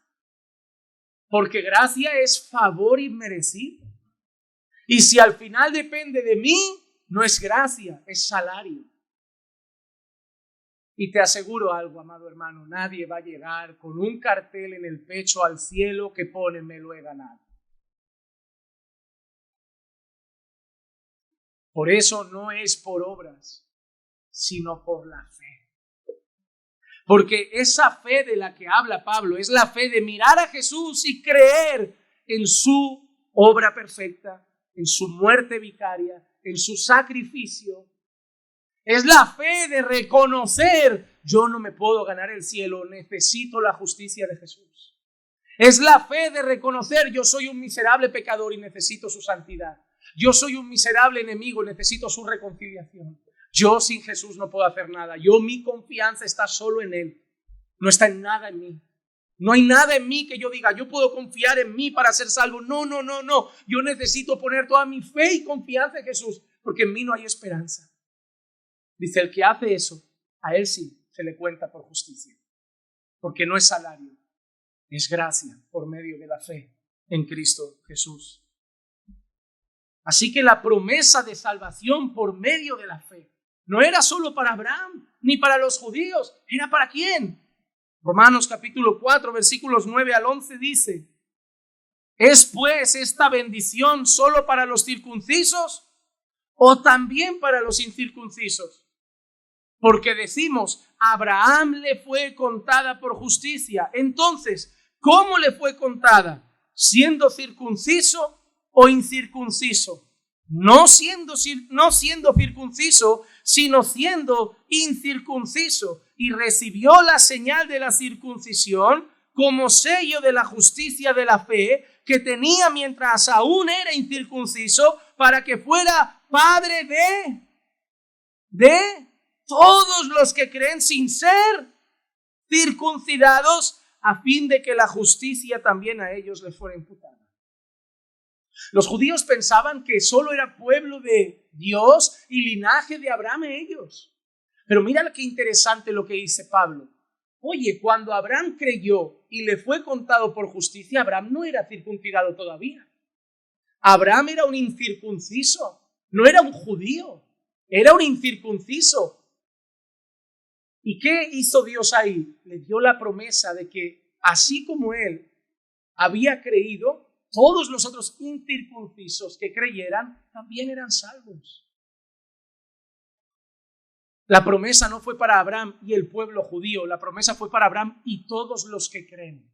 porque gracia es favor inmerecido. Y si al final depende de mí, no es gracia, es salario. Y te aseguro algo, amado hermano, nadie va a llegar con un cartel en el pecho al cielo que pone me lo he ganado. Por eso no es por obras, sino por la fe. Porque esa fe de la que habla Pablo es la fe de mirar a Jesús y creer en su obra perfecta, en su muerte vicaria, en su sacrificio. Es la fe de reconocer, yo no me puedo ganar el cielo, necesito la justicia de Jesús. Es la fe de reconocer, yo soy un miserable pecador y necesito su santidad. Yo soy un miserable enemigo y necesito su reconciliación. Yo sin Jesús no puedo hacer nada. Mi confianza está solo en Él. No está en nada en mí. No hay nada en mí que yo diga, yo puedo confiar en mí para ser salvo. No, no, no, no. Yo necesito poner toda mi fe y confianza en Jesús, porque en mí no hay esperanza. Dice, el que hace eso, a él sí se le cuenta por justicia, porque no es salario, es gracia por medio de la fe en Cristo Jesús. Así que la promesa de salvación por medio de la fe no era solo para Abraham ni para los judíos. ¿Era para quién? Romanos capítulo 4, versículos 9 al 11 dice: ¿es pues esta bendición solo para los circuncisos o también para los incircuncisos? Porque decimos, a Abraham le fue contada por justicia. Entonces, ¿cómo le fue contada? ¿Siendo circunciso o incircunciso? No siendo circunciso, sino siendo incircunciso. Y recibió la señal de la circuncisión como sello de la justicia de la fe que tenía mientras aún era incircunciso, para que fuera padre de todos los que creen sin ser circuncidados, a fin de que la justicia también a ellos les fuera imputada. Los judíos pensaban que solo era pueblo de Dios y linaje de Abraham ellos. Pero mira qué interesante lo que dice Pablo. Oye, cuando Abraham creyó y le fue contado por justicia, Abraham no era circuncidado todavía. Abraham era un incircunciso, no era un judío, era un incircunciso. ¿Y qué hizo Dios ahí? Le dio la promesa de que así como él había creído, todos los otros incircuncisos que creyeran también eran salvos. La promesa no fue para Abraham y el pueblo judío, la promesa fue para Abraham y todos los que creen.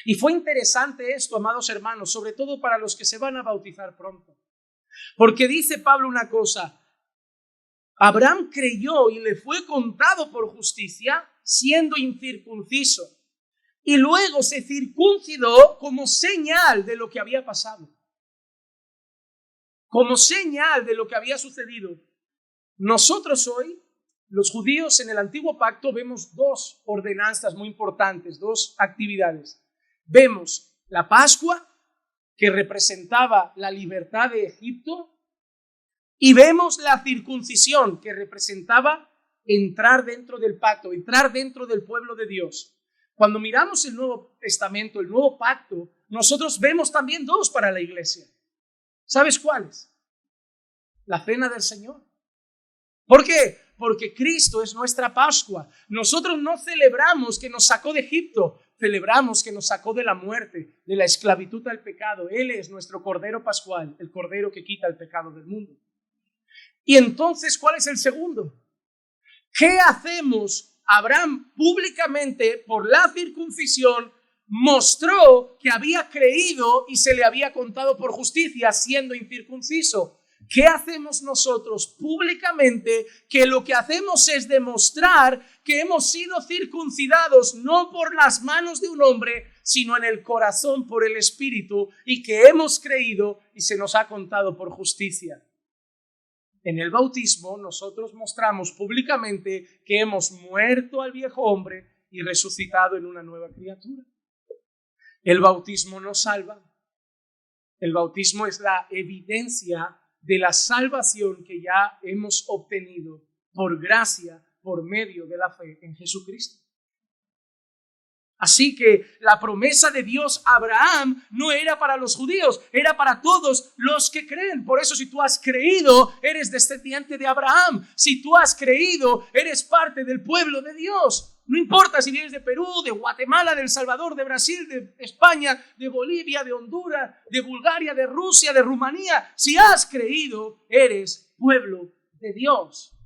Y fue interesante esto, amados hermanos, sobre todo para los que se van a bautizar pronto. Porque dice Pablo una cosa: Abraham creyó y le fue contado por justicia siendo incircunciso. Y luego se circuncidó como señal de lo que había pasado. Como señal de lo que había sucedido. Nosotros hoy, los judíos en el Antiguo Pacto, vemos dos ordenanzas muy importantes, dos actividades. Vemos la Pascua, que representaba la libertad de Egipto, y vemos la circuncisión, que representaba entrar dentro del pacto, entrar dentro del pueblo de Dios. Cuando miramos el Nuevo Testamento, el Nuevo Pacto, nosotros vemos también dos para la iglesia. ¿Sabes cuáles? La cena del Señor. ¿Por qué? Porque Cristo es nuestra Pascua. Nosotros no celebramos que nos sacó de Egipto, celebramos que nos sacó de la muerte, de la esclavitud al pecado. Él es nuestro Cordero Pascual, el Cordero que quita el pecado del mundo. Y entonces, ¿cuál es el segundo? ¿Qué hacemos? Abraham públicamente, por la circuncisión, mostró que había creído y se le había contado por justicia siendo incircunciso. ¿Qué hacemos nosotros públicamente? Que lo que hacemos es demostrar que hemos sido circuncidados no por las manos de un hombre, sino en el corazón por el Espíritu, y que hemos creído y se nos ha contado por justicia. En el bautismo nosotros mostramos públicamente que hemos muerto al viejo hombre y resucitado en una nueva criatura. El bautismo nos salva. El bautismo es la evidencia de la salvación que ya hemos obtenido por gracia, por medio de la fe en Jesucristo. Así que la promesa de Dios a Abraham no era para los judíos, era para todos los que creen. Por eso, si tú has creído, eres descendiente de Abraham. Si tú has creído, eres parte del pueblo de Dios. No importa si vienes de Perú, de Guatemala, de El Salvador, de Brasil, de España, de Bolivia, de Honduras, de Bulgaria, de Rusia, de Rumanía. Si has creído, eres pueblo de Dios.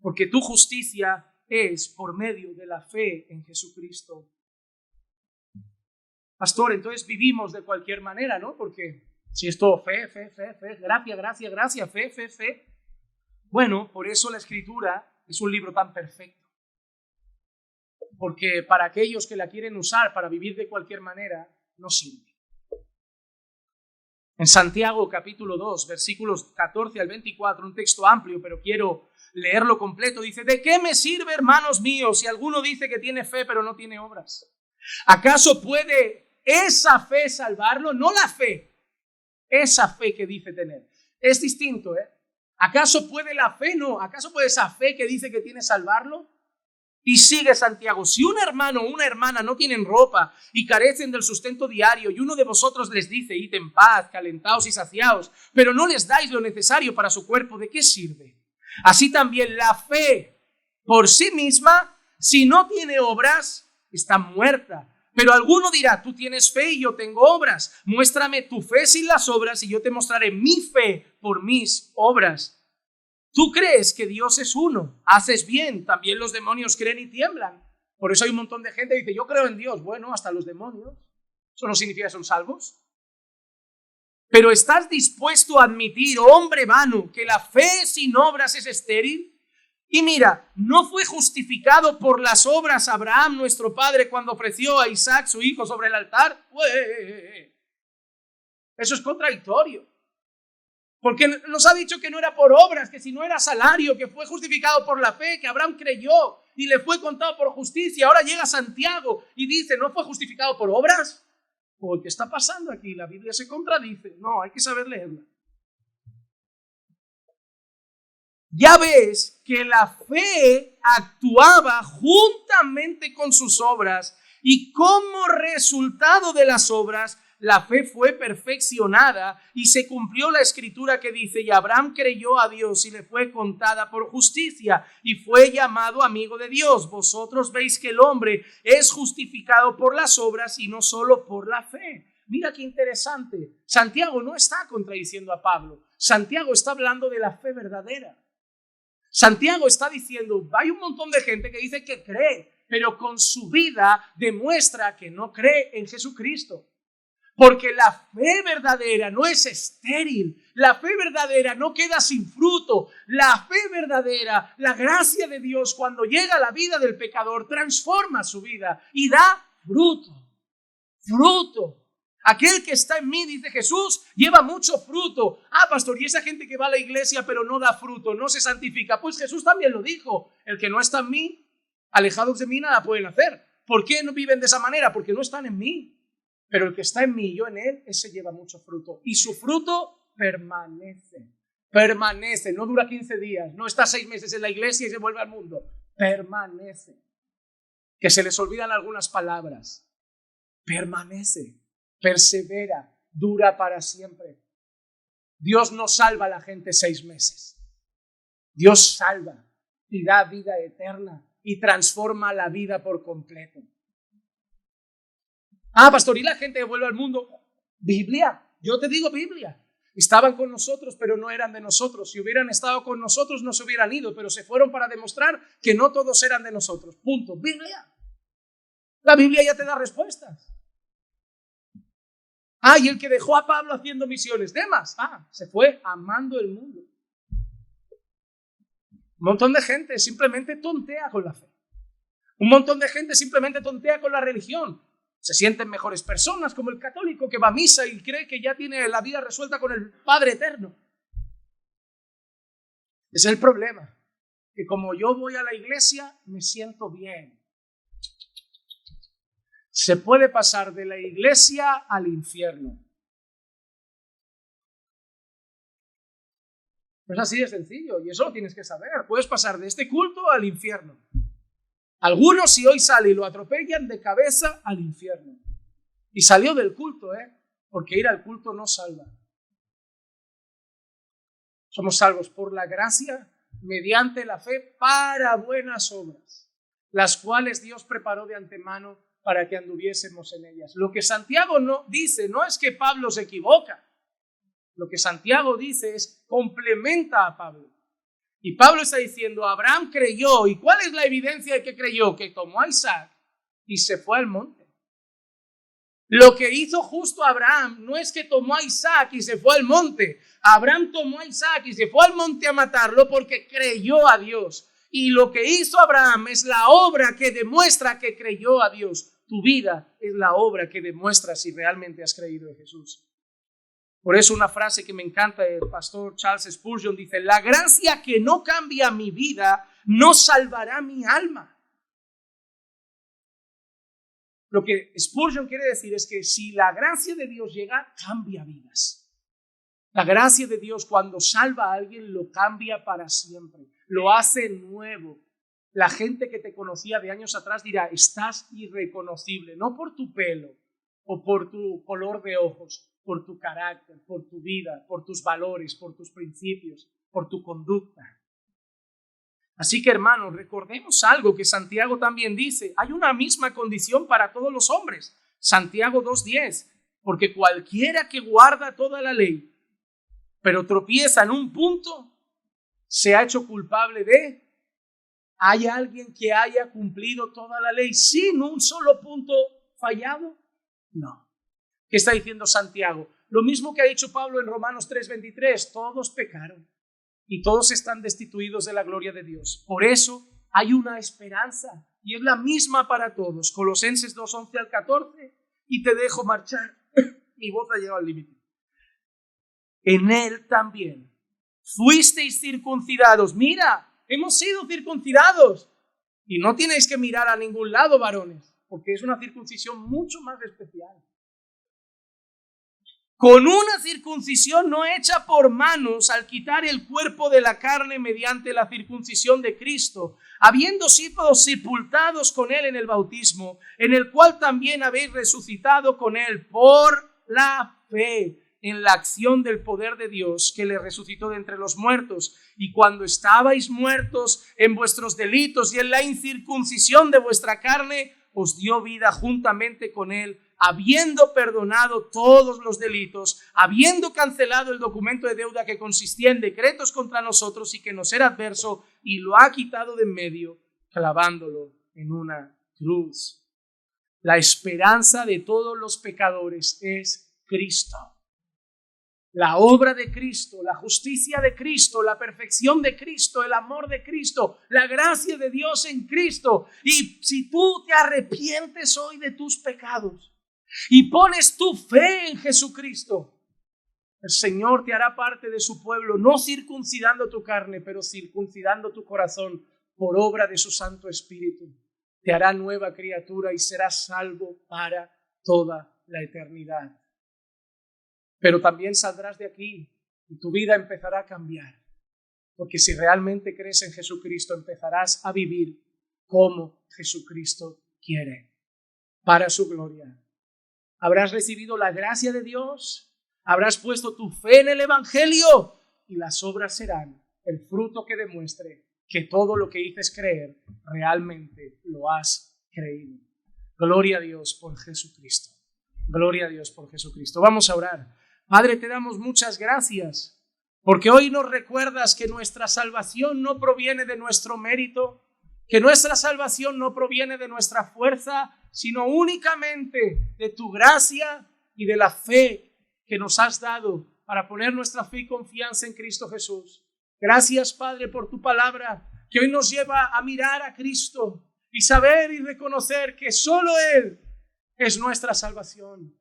Porque tu justicia es por medio de la fe en Jesucristo. Pastor, entonces vivimos de cualquier manera, ¿no? Porque si es todo fe, gracia, fe. Bueno, por eso la Escritura es un libro tan perfecto. Porque para aquellos que la quieren usar para vivir de cualquier manera, no sirve. En Santiago capítulo 2, versículos 14 al 24, un texto amplio, pero quiero leerlo completo. Dice, ¿de qué me sirve, hermanos míos, si alguno dice que tiene fe pero no tiene obras? ¿Acaso puede esa fe salvarlo? No la fe, esa fe que dice tener. Es distinto, ¿eh? ¿Acaso puede la fe? No. ¿Acaso puede esa fe que dice que tiene salvarlo? Y sigue Santiago, si un hermano o una hermana no tienen ropa y carecen del sustento diario y uno de vosotros les dice, id en paz, calentaos y saciaos, pero no les dais lo necesario para su cuerpo, ¿de qué sirve? Así también la fe por sí misma, si no tiene obras, está muerta. Pero alguno dirá, tú tienes fe y yo tengo obras. Muéstrame tu fe sin las obras y yo te mostraré mi fe por mis obras. Tú crees que Dios es uno, haces bien, también los demonios creen y tiemblan. Por eso hay un montón de gente que dice, yo creo en Dios. Bueno, hasta los demonios. Eso no significa que son salvos. Pero ¿estás dispuesto a admitir, hombre vano, que la fe sin obras es estéril? Y mira, ¿no fue justificado por las obras Abraham, nuestro padre, cuando ofreció a Isaac, su hijo, sobre el altar? Eso es contradictorio. Porque nos ha dicho que no era por obras, que si no era salario, que fue justificado por la fe, que Abraham creyó y le fue contado por justicia. Ahora llega Santiago y dice, ¿no fue justificado por obras? ¿Qué está pasando aquí? La Biblia se contradice. No, hay que saber leerla. Ya ves que la fe actuaba juntamente con sus obras y como resultado de las obras, la fe fue perfeccionada y se cumplió la escritura que dice, y Abraham creyó a Dios y le fue contada por justicia y fue llamado amigo de Dios. Vosotros veis que el hombre es justificado por las obras y no solo por la fe. Mira qué interesante. Santiago no está contradiciendo a Pablo. Santiago está hablando de la fe verdadera. Santiago está diciendo, hay un montón de gente que dice que cree, pero con su vida demuestra que no cree en Jesucristo. Porque la fe verdadera no es estéril, la fe verdadera no queda sin fruto, la fe verdadera, la gracia de Dios cuando llega a la vida del pecador transforma su vida y da fruto, fruto. Aquel que está en mí, dice Jesús, lleva mucho fruto. Pastor, y esa gente que va a la iglesia pero no da fruto, no se santifica. Pues Jesús también lo dijo, el que no está en mí, alejados de mí nada pueden hacer. ¿Por qué no viven de esa manera? Porque no están en mí. Pero el que está en mí y yo en él, ese lleva mucho fruto. Y su fruto permanece. Permanece, no dura 15 días. No está 6 meses en la iglesia y se vuelve al mundo. Permanece. Que se les olvidan algunas palabras. Permanece, persevera, dura para siempre. Dios no salva a la gente 6 meses. Dios salva y da vida eterna y transforma la vida por completo. Pastor, ¿y la gente que vuelve al mundo? Biblia, yo te digo Biblia. Estaban con nosotros, pero no eran de nosotros. Si hubieran estado con nosotros, no se hubieran ido, pero se fueron para demostrar que no todos eran de nosotros. Punto. Biblia. La Biblia ya te da respuestas. Y el que dejó a Pablo haciendo misiones, Demas, se fue amando el mundo. Un montón de gente simplemente tontea con la fe. Un montón de gente simplemente tontea con la religión. Se sienten mejores personas, como el católico que va a misa y cree que ya tiene la vida resuelta con el Padre Eterno. Ese es el problema, que como yo voy a la iglesia, me siento bien. Se puede pasar de la iglesia al infierno. Es así de sencillo y eso lo tienes que saber. Puedes pasar de este culto al infierno. Algunos, si hoy sale y lo atropellan, de cabeza al infierno. Y salió del culto, porque ir al culto no salva. Somos salvos por la gracia, mediante la fe, para buenas obras, las cuales Dios preparó de antemano para que anduviésemos en ellas. Lo que Santiago no dice no es que Pablo se equivoca. Lo que Santiago dice es complementa a Pablo. Y Pablo está diciendo, Abraham creyó. ¿Y cuál es la evidencia de que creyó? Que tomó a Isaac y se fue al monte. Lo que hizo justo Abraham no es que tomó a Isaac y se fue al monte. Abraham tomó a Isaac y se fue al monte a matarlo porque creyó a Dios. Y lo que hizo Abraham es la obra que demuestra que creyó a Dios. Tu vida es la obra que demuestra si realmente has creído en Jesús. Por eso una frase que me encanta del pastor Charles Spurgeon dice: la gracia que no cambia mi vida no salvará mi alma. Lo que Spurgeon quiere decir es que si la gracia de Dios llega, cambia vidas. La gracia de Dios, cuando salva a alguien, lo cambia para siempre, lo hace nuevo. La gente que te conocía de años atrás dirá: estás irreconocible, no por tu pelo o por tu color de ojos, por tu carácter, por tu vida, por tus valores, por tus principios, por tu conducta. Así que, hermanos, recordemos algo que Santiago también dice: hay una misma condición para todos los hombres. Santiago 2:10, porque cualquiera que guarda toda la ley, pero tropieza en un punto, se ha hecho culpable de... ¿Hay alguien que haya cumplido toda la ley sin un solo punto fallado? No. ¿Qué está diciendo Santiago? Lo mismo que ha dicho Pablo en Romanos 3:23, todos pecaron y todos están destituidos de la gloria de Dios. Por eso hay una esperanza y es la misma para todos. Colosenses 2:11 al 14, y te dejo marchar. Mi voz ha llegado al límite. En él también fuisteis circuncidados. Mira, hemos sido circuncidados. Y no tenéis que mirar a ningún lado, varones, porque es una circuncisión mucho más especial. Con una circuncisión no hecha por manos, al quitar el cuerpo de la carne mediante la circuncisión de Cristo, habiendo sido sepultados con él en el bautismo, en el cual también habéis resucitado con él por la fe en la acción del poder de Dios que le resucitó de entre los muertos. Y cuando estabais muertos en vuestros delitos y en la incircuncisión de vuestra carne, os dio vida juntamente con él, habiendo perdonado todos los delitos, habiendo cancelado el documento de deuda que consistía en decretos contra nosotros y que nos era adverso, y lo ha quitado de en medio, clavándolo en una cruz. La esperanza de todos los pecadores es Cristo. La obra de Cristo, la justicia de Cristo, la perfección de Cristo, el amor de Cristo, la gracia de Dios en Cristo. Y si tú te arrepientes hoy de tus pecados y pones tu fe en Jesucristo, el Señor te hará parte de su pueblo, no circuncidando tu carne, pero circuncidando tu corazón por obra de su Santo Espíritu. Te hará nueva criatura y serás salvo para toda la eternidad. Pero también saldrás de aquí y tu vida empezará a cambiar. Porque si realmente crees en Jesucristo, empezarás a vivir como Jesucristo quiere, para su gloria. Habrás recibido la gracia de Dios, habrás puesto tu fe en el Evangelio y las obras serán el fruto que demuestre que todo lo que dices creer, realmente lo has creído. Gloria a Dios por Jesucristo. Gloria a Dios por Jesucristo. Vamos a orar. Padre, te damos muchas gracias porque hoy nos recuerdas que nuestra salvación no proviene de nuestro mérito, que nuestra salvación no proviene de nuestra fuerza, sino únicamente de tu gracia y de la fe que nos has dado para poner nuestra fe y confianza en Cristo Jesús. Gracias, Padre, por tu palabra que hoy nos lleva a mirar a Cristo y saber y reconocer que solo Él es nuestra salvación.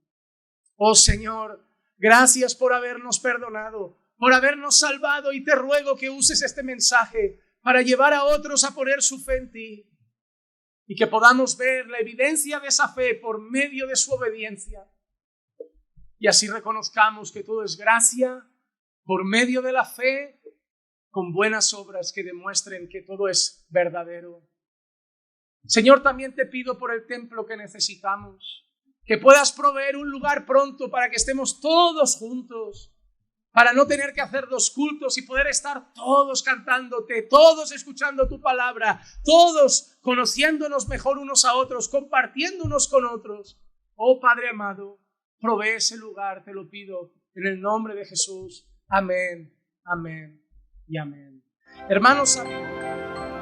Oh Señor, gracias por habernos perdonado, por habernos salvado, y te ruego que uses este mensaje para llevar a otros a poner su fe en ti y que podamos ver la evidencia de esa fe por medio de su obediencia y así reconozcamos que todo es gracia por medio de la fe con buenas obras que demuestren que todo es verdadero. Señor, también te pido por el templo que necesitamos, que puedas proveer un lugar pronto para que estemos todos juntos, para no tener que hacer 2 cultos y poder estar todos cantándote, todos escuchando tu palabra, todos conociéndonos mejor unos a otros, compartiendo unos con otros. Oh Padre amado, provee ese lugar, te lo pido en el nombre de Jesús. Amén, amén y amén. Hermanos, amigos.